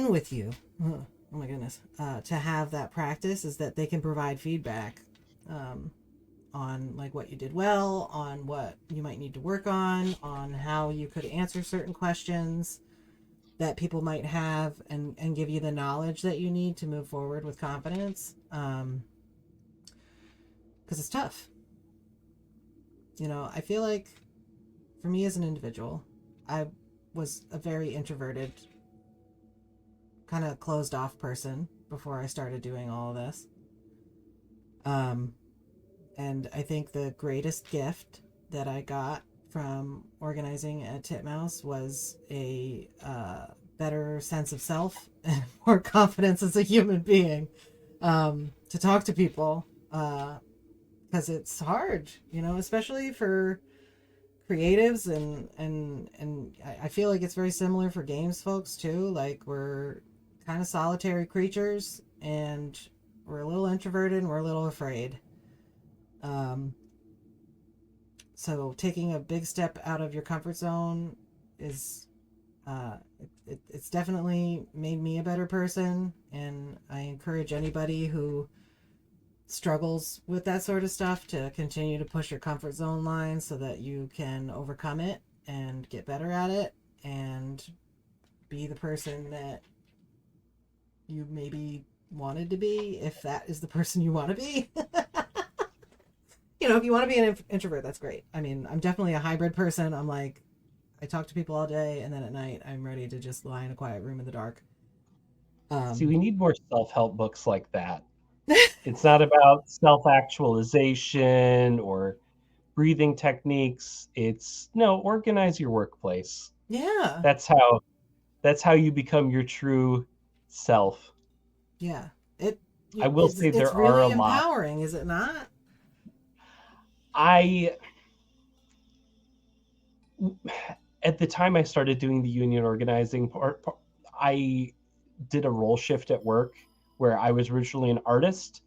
with you. Oh my goodness. To have that practice is that they can provide feedback on like what you did well, on what you might need to work on how you could answer certain questions that people might have, and give you the knowledge that you need to move forward with confidence. Because it's tough. I feel like for me as an individual, I was a very introverted, kind of closed off person before I started doing all of this. And I think the greatest gift that I got from organizing at Titmouse was a better sense of self and more confidence as a human being, to talk to people, because it's hard, especially for creatives, and I feel like it's very similar for games folks too. Like, we're kind of solitary creatures, and we're a little introverted, and we're a little afraid. So taking a big step out of your comfort zone is it's definitely made me a better person, and I encourage anybody who struggles with that sort of stuff to continue to push your comfort zone line so that you can overcome it and get better at it and be the person that you maybe wanted to be, if that is the person you want to be. If you want to be an introvert, that's great. I mean, I'm definitely a hybrid person. I'm like, I talk to people all day, and then at night I'm ready to just lie in a quiet room in the dark. See, we need more self-help books like that. It's not about self-actualization or breathing techniques. It's no, organize your workplace. Yeah. That's how you become your true self. Yeah. I will say It's there are a really lot. empowering, is it not? I At the time I started doing the union organizing part, I did a role shift at work where I was originally an artist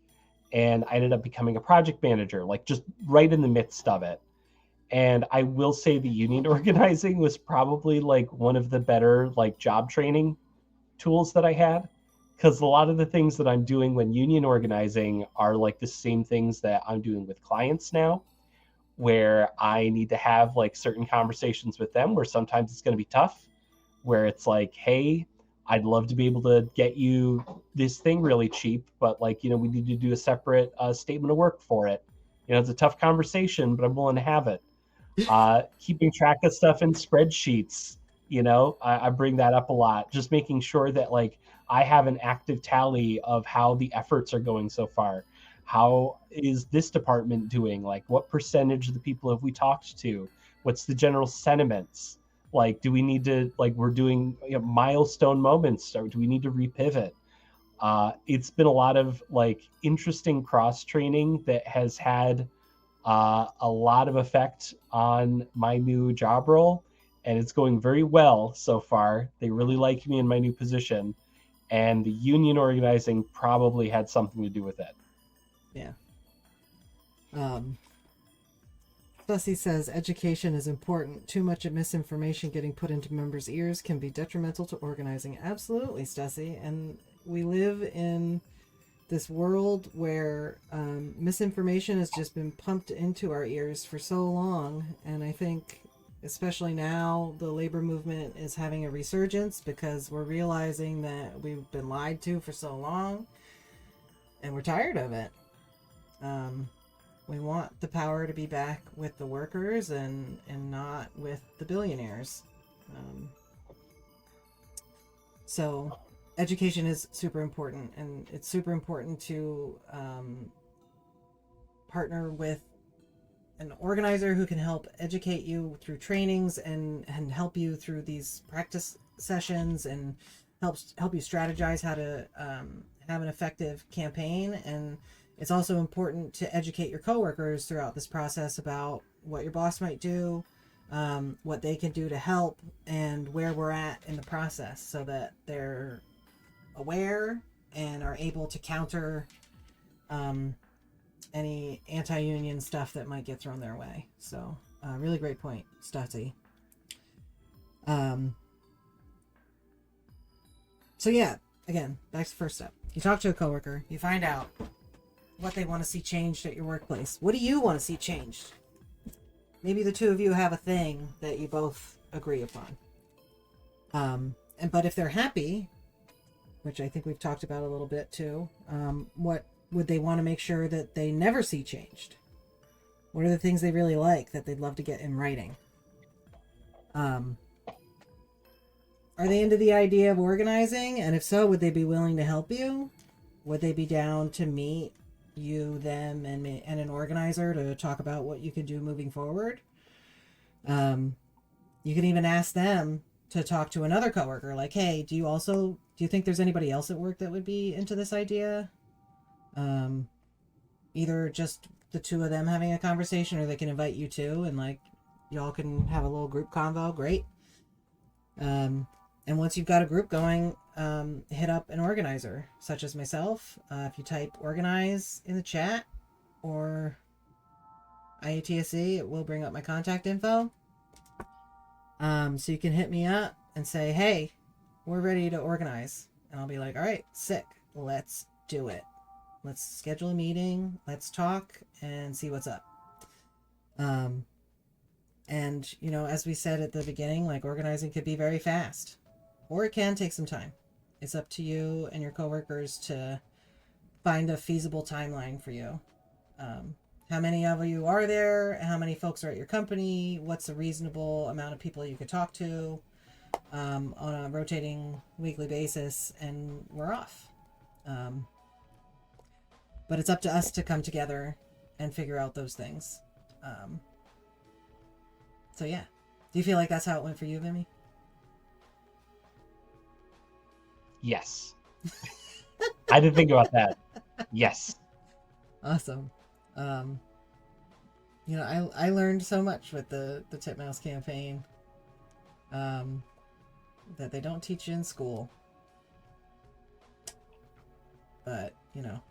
and I ended up becoming a project manager, like just right in the midst of it. And I will say the union organizing was probably like one of the better like job training tools that I had, because a lot of the things that I'm doing when union organizing are like the same things that I'm doing with clients now, where I need to have like certain conversations with them where sometimes it's going to be tough, where it's like, hey, I'd love to be able to get you this thing really cheap, but like, we need to do a separate statement of work for it. It's a tough conversation, but I'm willing to have it. Keeping track of stuff in spreadsheets, I bring that up a lot. Just making sure that like I have an active tally of how the efforts are going so far. How is this department doing? Like, what percentage of the people have we talked to? What's the general sentiments? Like, do we need to, like, we're doing milestone moments, or do we need to repivot? It's been a lot of like interesting cross training that has had a lot of effect on my new job role, and it's going very well so far. They really like me in my new position, and the union organizing probably had something to do with it. Yeah. Stussy says education is important. Too much misinformation getting put into members' ears can be detrimental to organizing. Absolutely, Stussy. And we live in this world where misinformation has just been pumped into our ears for so long. And I think, especially now, the labor movement is having a resurgence because we're realizing that we've been lied to for so long and we're tired of it. We want the power to be back with the workers and not with the billionaires. So education is super important, and it's super important to partner with an organizer who can help educate you through trainings and help you through these practice sessions and help you strategize how to have an effective campaign. And it's also important to educate your coworkers throughout this process about what your boss might do, what they can do to help, and where we're at in the process, so that they're aware and are able to counter any anti-union stuff that might get thrown their way. So Really great point, Stutzy. So yeah, again, back to the first step. You talk to a coworker, you find out what they want to see changed at your workplace. What do you want to see changed? Maybe the two of you have a thing that you both agree upon. But if they're happy, which I think we've talked about a little bit too, what would they want to make sure that they never see changed? What are the things they really like that they'd love to get in writing? Are they into the idea of organizing? And if so, would they be willing to help you? Would they be down to meet you, them, and an organizer to talk about what you could do moving forward? You can even ask them to talk to another coworker, like, hey, do you think there's anybody else at work that would be into this idea? Either just the two of them having a conversation, or they can invite you too, and like y'all can have a little group convo. Great. And once you've got a group going, hit up an organizer such as myself. If you type organize in the chat or IATSE, it will bring up my contact info. So you can hit me up and say, hey, we're ready to organize. And I'll be like, all right, sick. Let's do it. Let's schedule a meeting. Let's talk and see what's up. And, you know, as we said at the beginning, like, organizing could be very fast, or it can take some time. It's up to you and your coworkers to find a feasible timeline for you. How many of you are there? How many folks are at your company? What's a reasonable amount of people you could talk to on a rotating weekly basis? And we're off. But it's up to us to come together and figure out those things. So yeah. Do you feel like that's how it went for you, Vimi? Yes. I didn't think about that. Yes. Awesome. You know, I learned so much with the Titmouse campaign that they don't teach you in school. But, you know.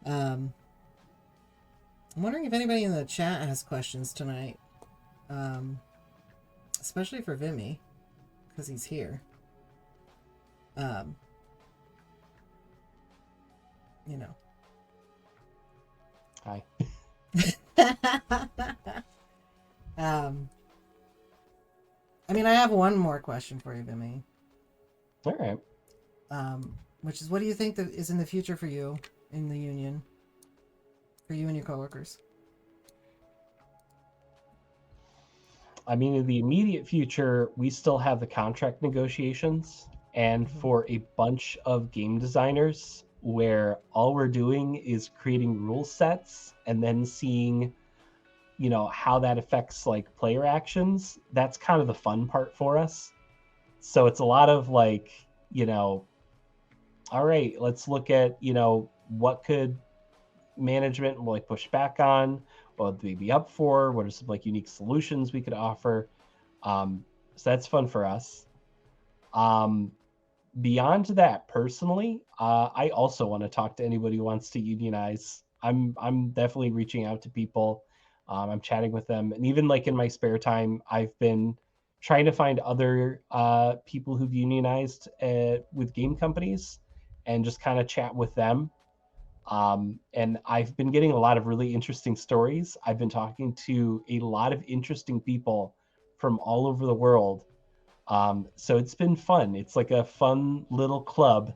I'm wondering if anybody in the chat has questions tonight. Especially for Vimi, because he's here. You know. Hi. I mean, I have one more question for you, Vimi. All right. Which is, what do you think that is in the future for you in the union? For you and your coworkers? I mean, in the immediate future, we still have the contract negotiations, and for a bunch of game designers, where all we're doing is creating rule sets and then seeing, you know, how that affects like player actions. That's kind of the fun part for us. So it's a lot of like, you know, all right, let's look at, you know, what could management like push back on, what would we be up for, what are some like unique solutions we could offer. So that's fun for us. Beyond that, personally, I also want to talk to anybody who wants to unionize. I'm definitely reaching out to people. I'm chatting with them, and even like in my spare time, I've been trying to find other people who've unionized with game companies, and just kind of chat with them. And I've been getting a lot of really interesting stories. I've been talking to a lot of interesting people from all over the world. So it's been fun. It's like a fun little club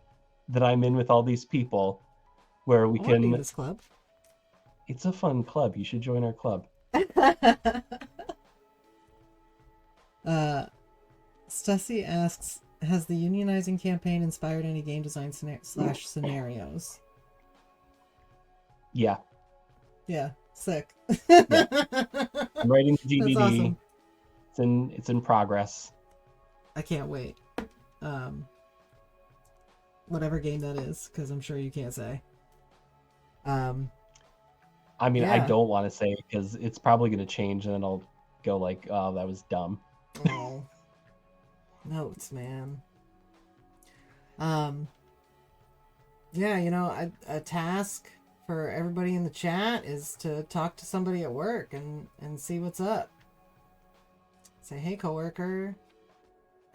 that I'm in with all these people where we I want to be in can. this club. It's a fun club. You should join our club. Stussy asks, has the unionizing campaign inspired any game design slash scenarios? Yeah. Yeah, sick. Yeah. I'm writing the GDD. That's awesome. It's in progress. I can't wait. Whatever game that is, because I'm sure you can't say. I mean, yeah. I don't want to say it because it's probably going to change, and then I'll go like, "Oh, that was dumb." Oh, notes, man. Yeah, you know, a task for everybody in the chat is to talk to somebody at work and see what's up. Say, hey, coworker.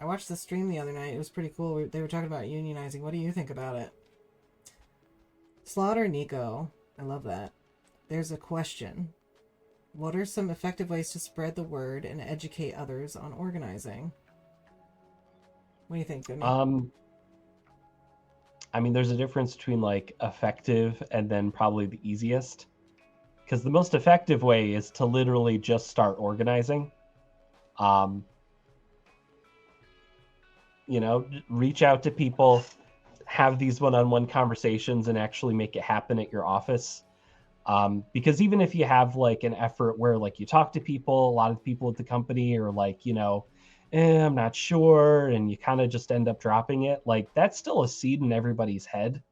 I watched the stream the other night. It was pretty cool. They were talking about unionizing. What do you think about it? Slaughter Nico. I love that. There's a question. What are some effective ways to spread the word and educate others on organizing? What do you think, Vimi? I mean, there's a difference between like effective and then probably the easiest. Because the most effective way is to literally just start organizing. You know, reach out to people, have these one-on-one conversations, and actually make it happen at your office. Because even if you have like an effort where like you talk to people, a lot of people at the company are like, you know, I'm not sure, and you kind of just end up dropping it, like that's still a seed in everybody's head.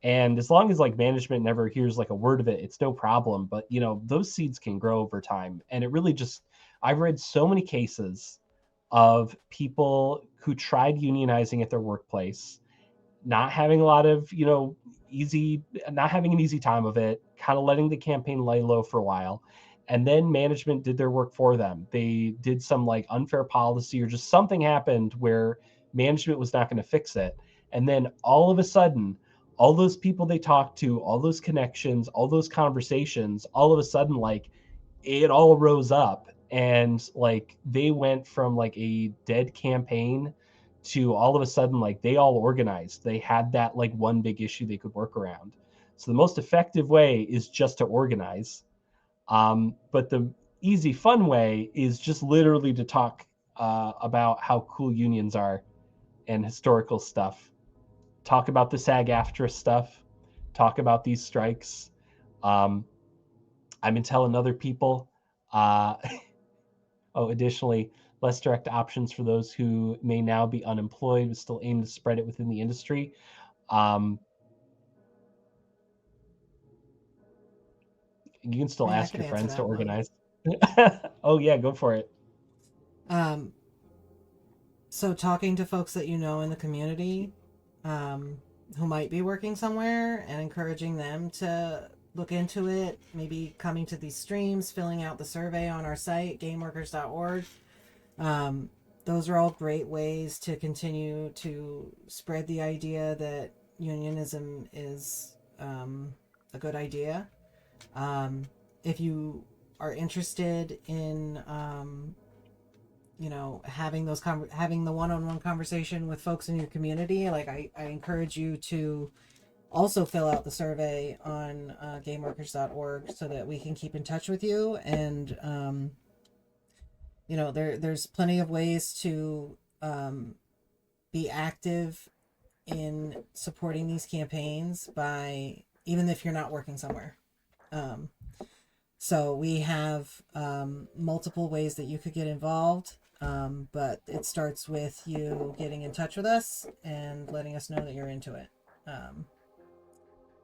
And as long as like management never hears like a word of it, it's no problem. But you know, those seeds can grow over time. And it really just, I've read so many cases of people who tried unionizing at their workplace, not having a lot of, you know, not having an easy time of it, kind of letting the campaign lay low for a while. And then management did their work for them. They did some like unfair policy or just something happened where management was not going to fix it. And then all of a sudden, all those people they talked to, all those connections, all those conversations, all of a sudden, like it all rose up and like they went from like a dead campaign to all of a sudden like they all organized. They had that like one big issue they could work around. So the most effective way is just to organize. But the easy fun way is just literally to talk about how cool unions are and historical stuff. Talk about the SAG-AFTRA stuff. Talk about these strikes. um, I've been telling other people. uh, additionally, less direct options for those who may now be unemployed, but still aim to spread it within the industry. Um, you can I still mean, I ask could your answer friends to that one. organize. Oh yeah, go for it. Um, so talking to folks that you know in the community, um, who might be working somewhere and encouraging them to look into it, maybe coming to these streams, filling out the survey on our site, gameworkers.org. Um, those are all great ways to continue to spread the idea that unionism is a good idea. Um, if you are interested in, having having the one-on-one conversation with folks in your community, like I encourage you to also fill out the survey on gameworkers.org so that we can keep in touch with you. And there's plenty of ways to be active in supporting these campaigns by, even if you're not working somewhere. um, so we have multiple ways that you could get involved, but it starts with you getting in touch with us and letting us know that you're into it,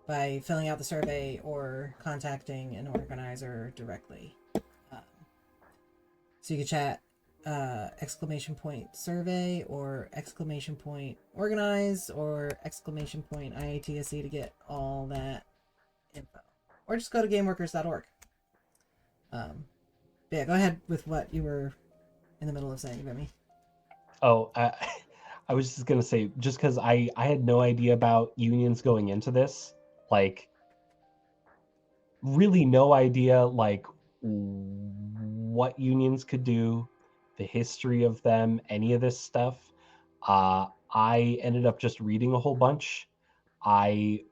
by filling out the survey or contacting an organizer directly. Um, so you can chat !survey or !organize or !IATSE to get all that info. Or just go to gameworkers.org. Yeah, go ahead with what you were in the middle of saying, Vimy. Oh, I was just gonna say, just because I had no idea about unions going into this, like really no idea like what unions could do, the history of them, any of this stuff. I ended up just reading a whole bunch. I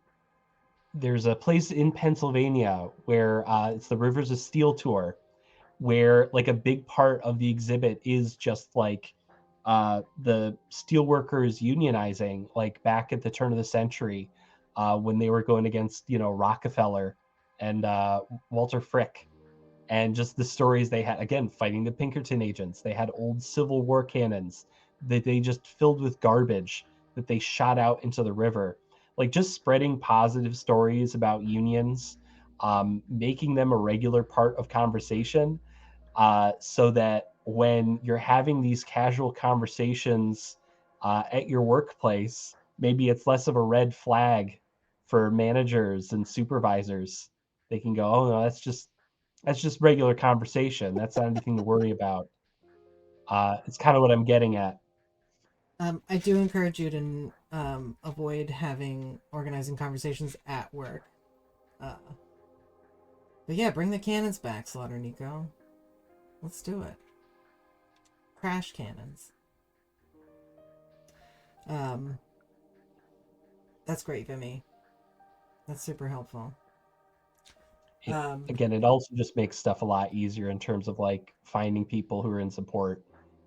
There's a place in Pennsylvania where it's the Rivers of Steel tour, where like a big part of the exhibit is just like the steelworkers unionizing, like back at the turn of the century, when they were going against, you know, Rockefeller and Walter Frick, and just the stories they had, again fighting the Pinkerton agents. They had old Civil War cannons that they just filled with garbage that they shot out into the river, like just spreading positive stories about unions, making them a regular part of conversation, so that when you're having these casual conversations at your workplace, maybe it's less of a red flag for managers and supervisors. They can go, oh no, that's just regular conversation. That's not anything to worry about. It's kind of what I'm getting at. I do encourage you to avoid organizing conversations at work. But yeah, bring the cannons back, Slaughter Nico. Let's do it. Crash cannons. That's great, Vimy. That's super helpful. Again, it also just makes stuff a lot easier in terms of like finding people who are in support.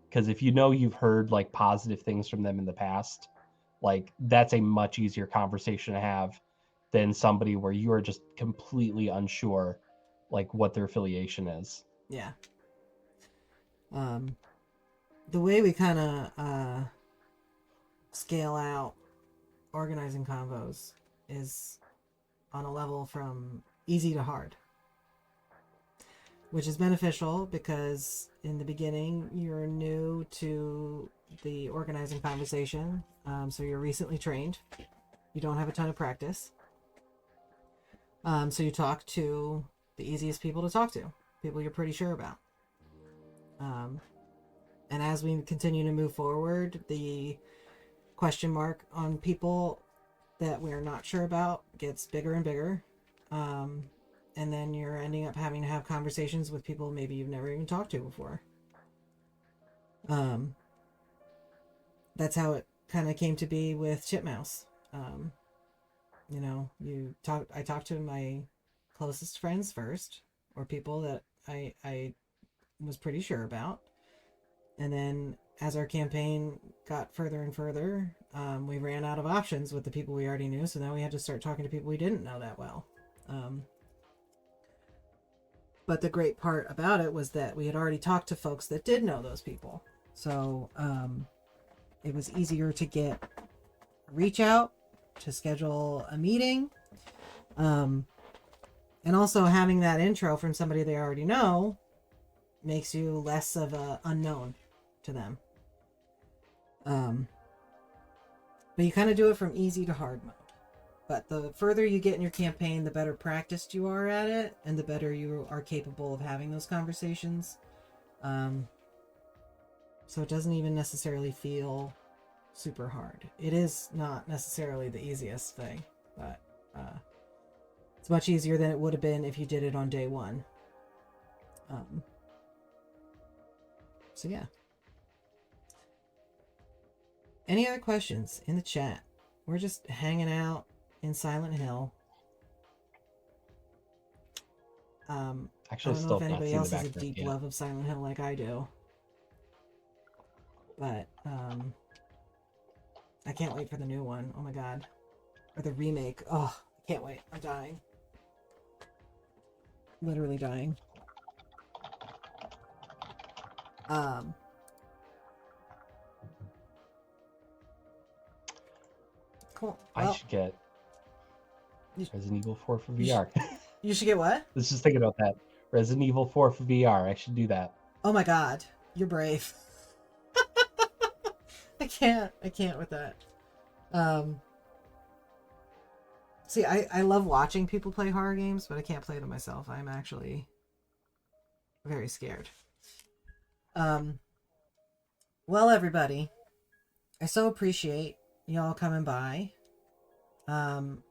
Because if you know you've heard like positive things from them in the past, like that's a much easier conversation to have than somebody where you are just completely unsure like what their affiliation is. Yeah. The way we kind of scale out organizing convos is on a level from easy to hard, which is beneficial because in the beginning you're new to the organizing conversation, so you're recently trained, you don't have a ton of practice, so you talk to the easiest people to talk to, people you're pretty sure about, and as we continue to move forward, the question mark on people that we're not sure about gets bigger and bigger, and then you're ending up having to have conversations with people maybe you've never even talked to before. That's how it kind of came to be with Chipmouse. You know, I talked to my closest friends first, or people that I was pretty sure about, and then as our campaign got further and further, we ran out of options with the people we already knew, so now we had to start talking to people we didn't know that well. But the great part about it was that we had already talked to folks that did know those people. So it was easier to reach out, to schedule a meeting. And also having that intro from somebody they already know makes you less of a unknown to them. But you kind of do it from easy to hard mode. But the further you get in your campaign, the better practiced you are at it, and the better you are capable of having those conversations. So it doesn't even necessarily feel super hard. It is not necessarily the easiest thing, but it's much easier than it would have been if you did it on day one. So yeah. Any other questions in the chat? We're just hanging out in Silent Hill. Actually, I don't know if anybody else has a deep love of Silent Hill like I do. But I can't wait for the new one. Oh my god. Or the remake. Oh, I can't wait. I'm dying. Literally dying. Cool. Well, I should get Resident Evil 4 for VR. You should get what? Let's just think about that. Resident Evil 4 for VR. I should do that. Oh my god. You're brave. I can't with that. See, I love watching people play horror games, but I can't play them myself. I'm actually very scared. Well, everybody, I so appreciate y'all coming by.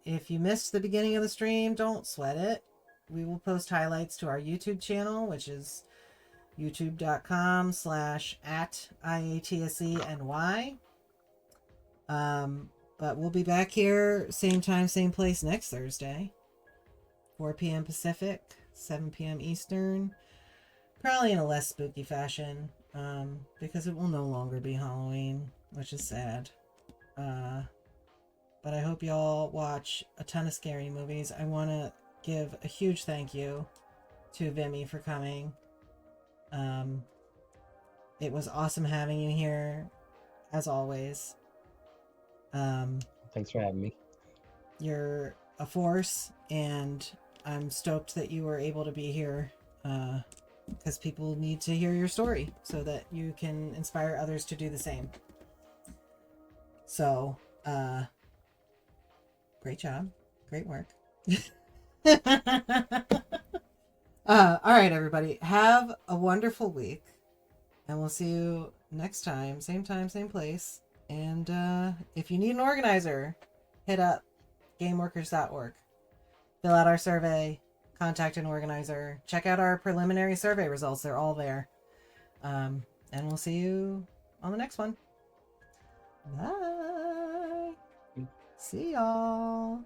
If you missed the beginning of the stream, don't sweat it. We will post highlights to our YouTube channel, which is youtube.com/@IATSENY. But we'll be back here, same time, same place next Thursday. 4 p.m. Pacific, 7 p.m. Eastern. Probably in a less spooky fashion, because it will no longer be Halloween, which is sad. But I hope y'all watch a ton of scary movies. I want to give a huge thank you to Vimy for coming. It was awesome having you here, as always. Thanks for having me. You're a force, and I'm stoked that you were able to be here, because people need to hear your story so that you can inspire others to do the same. So, great job. Great work. All right, everybody. Have a wonderful week. And we'll see you next time, same place. And if you need an organizer, hit up gameworkers.org. Fill out our survey, contact an organizer, check out our preliminary survey results. They're all there. And we'll see you on the next one. Bye. See y'all.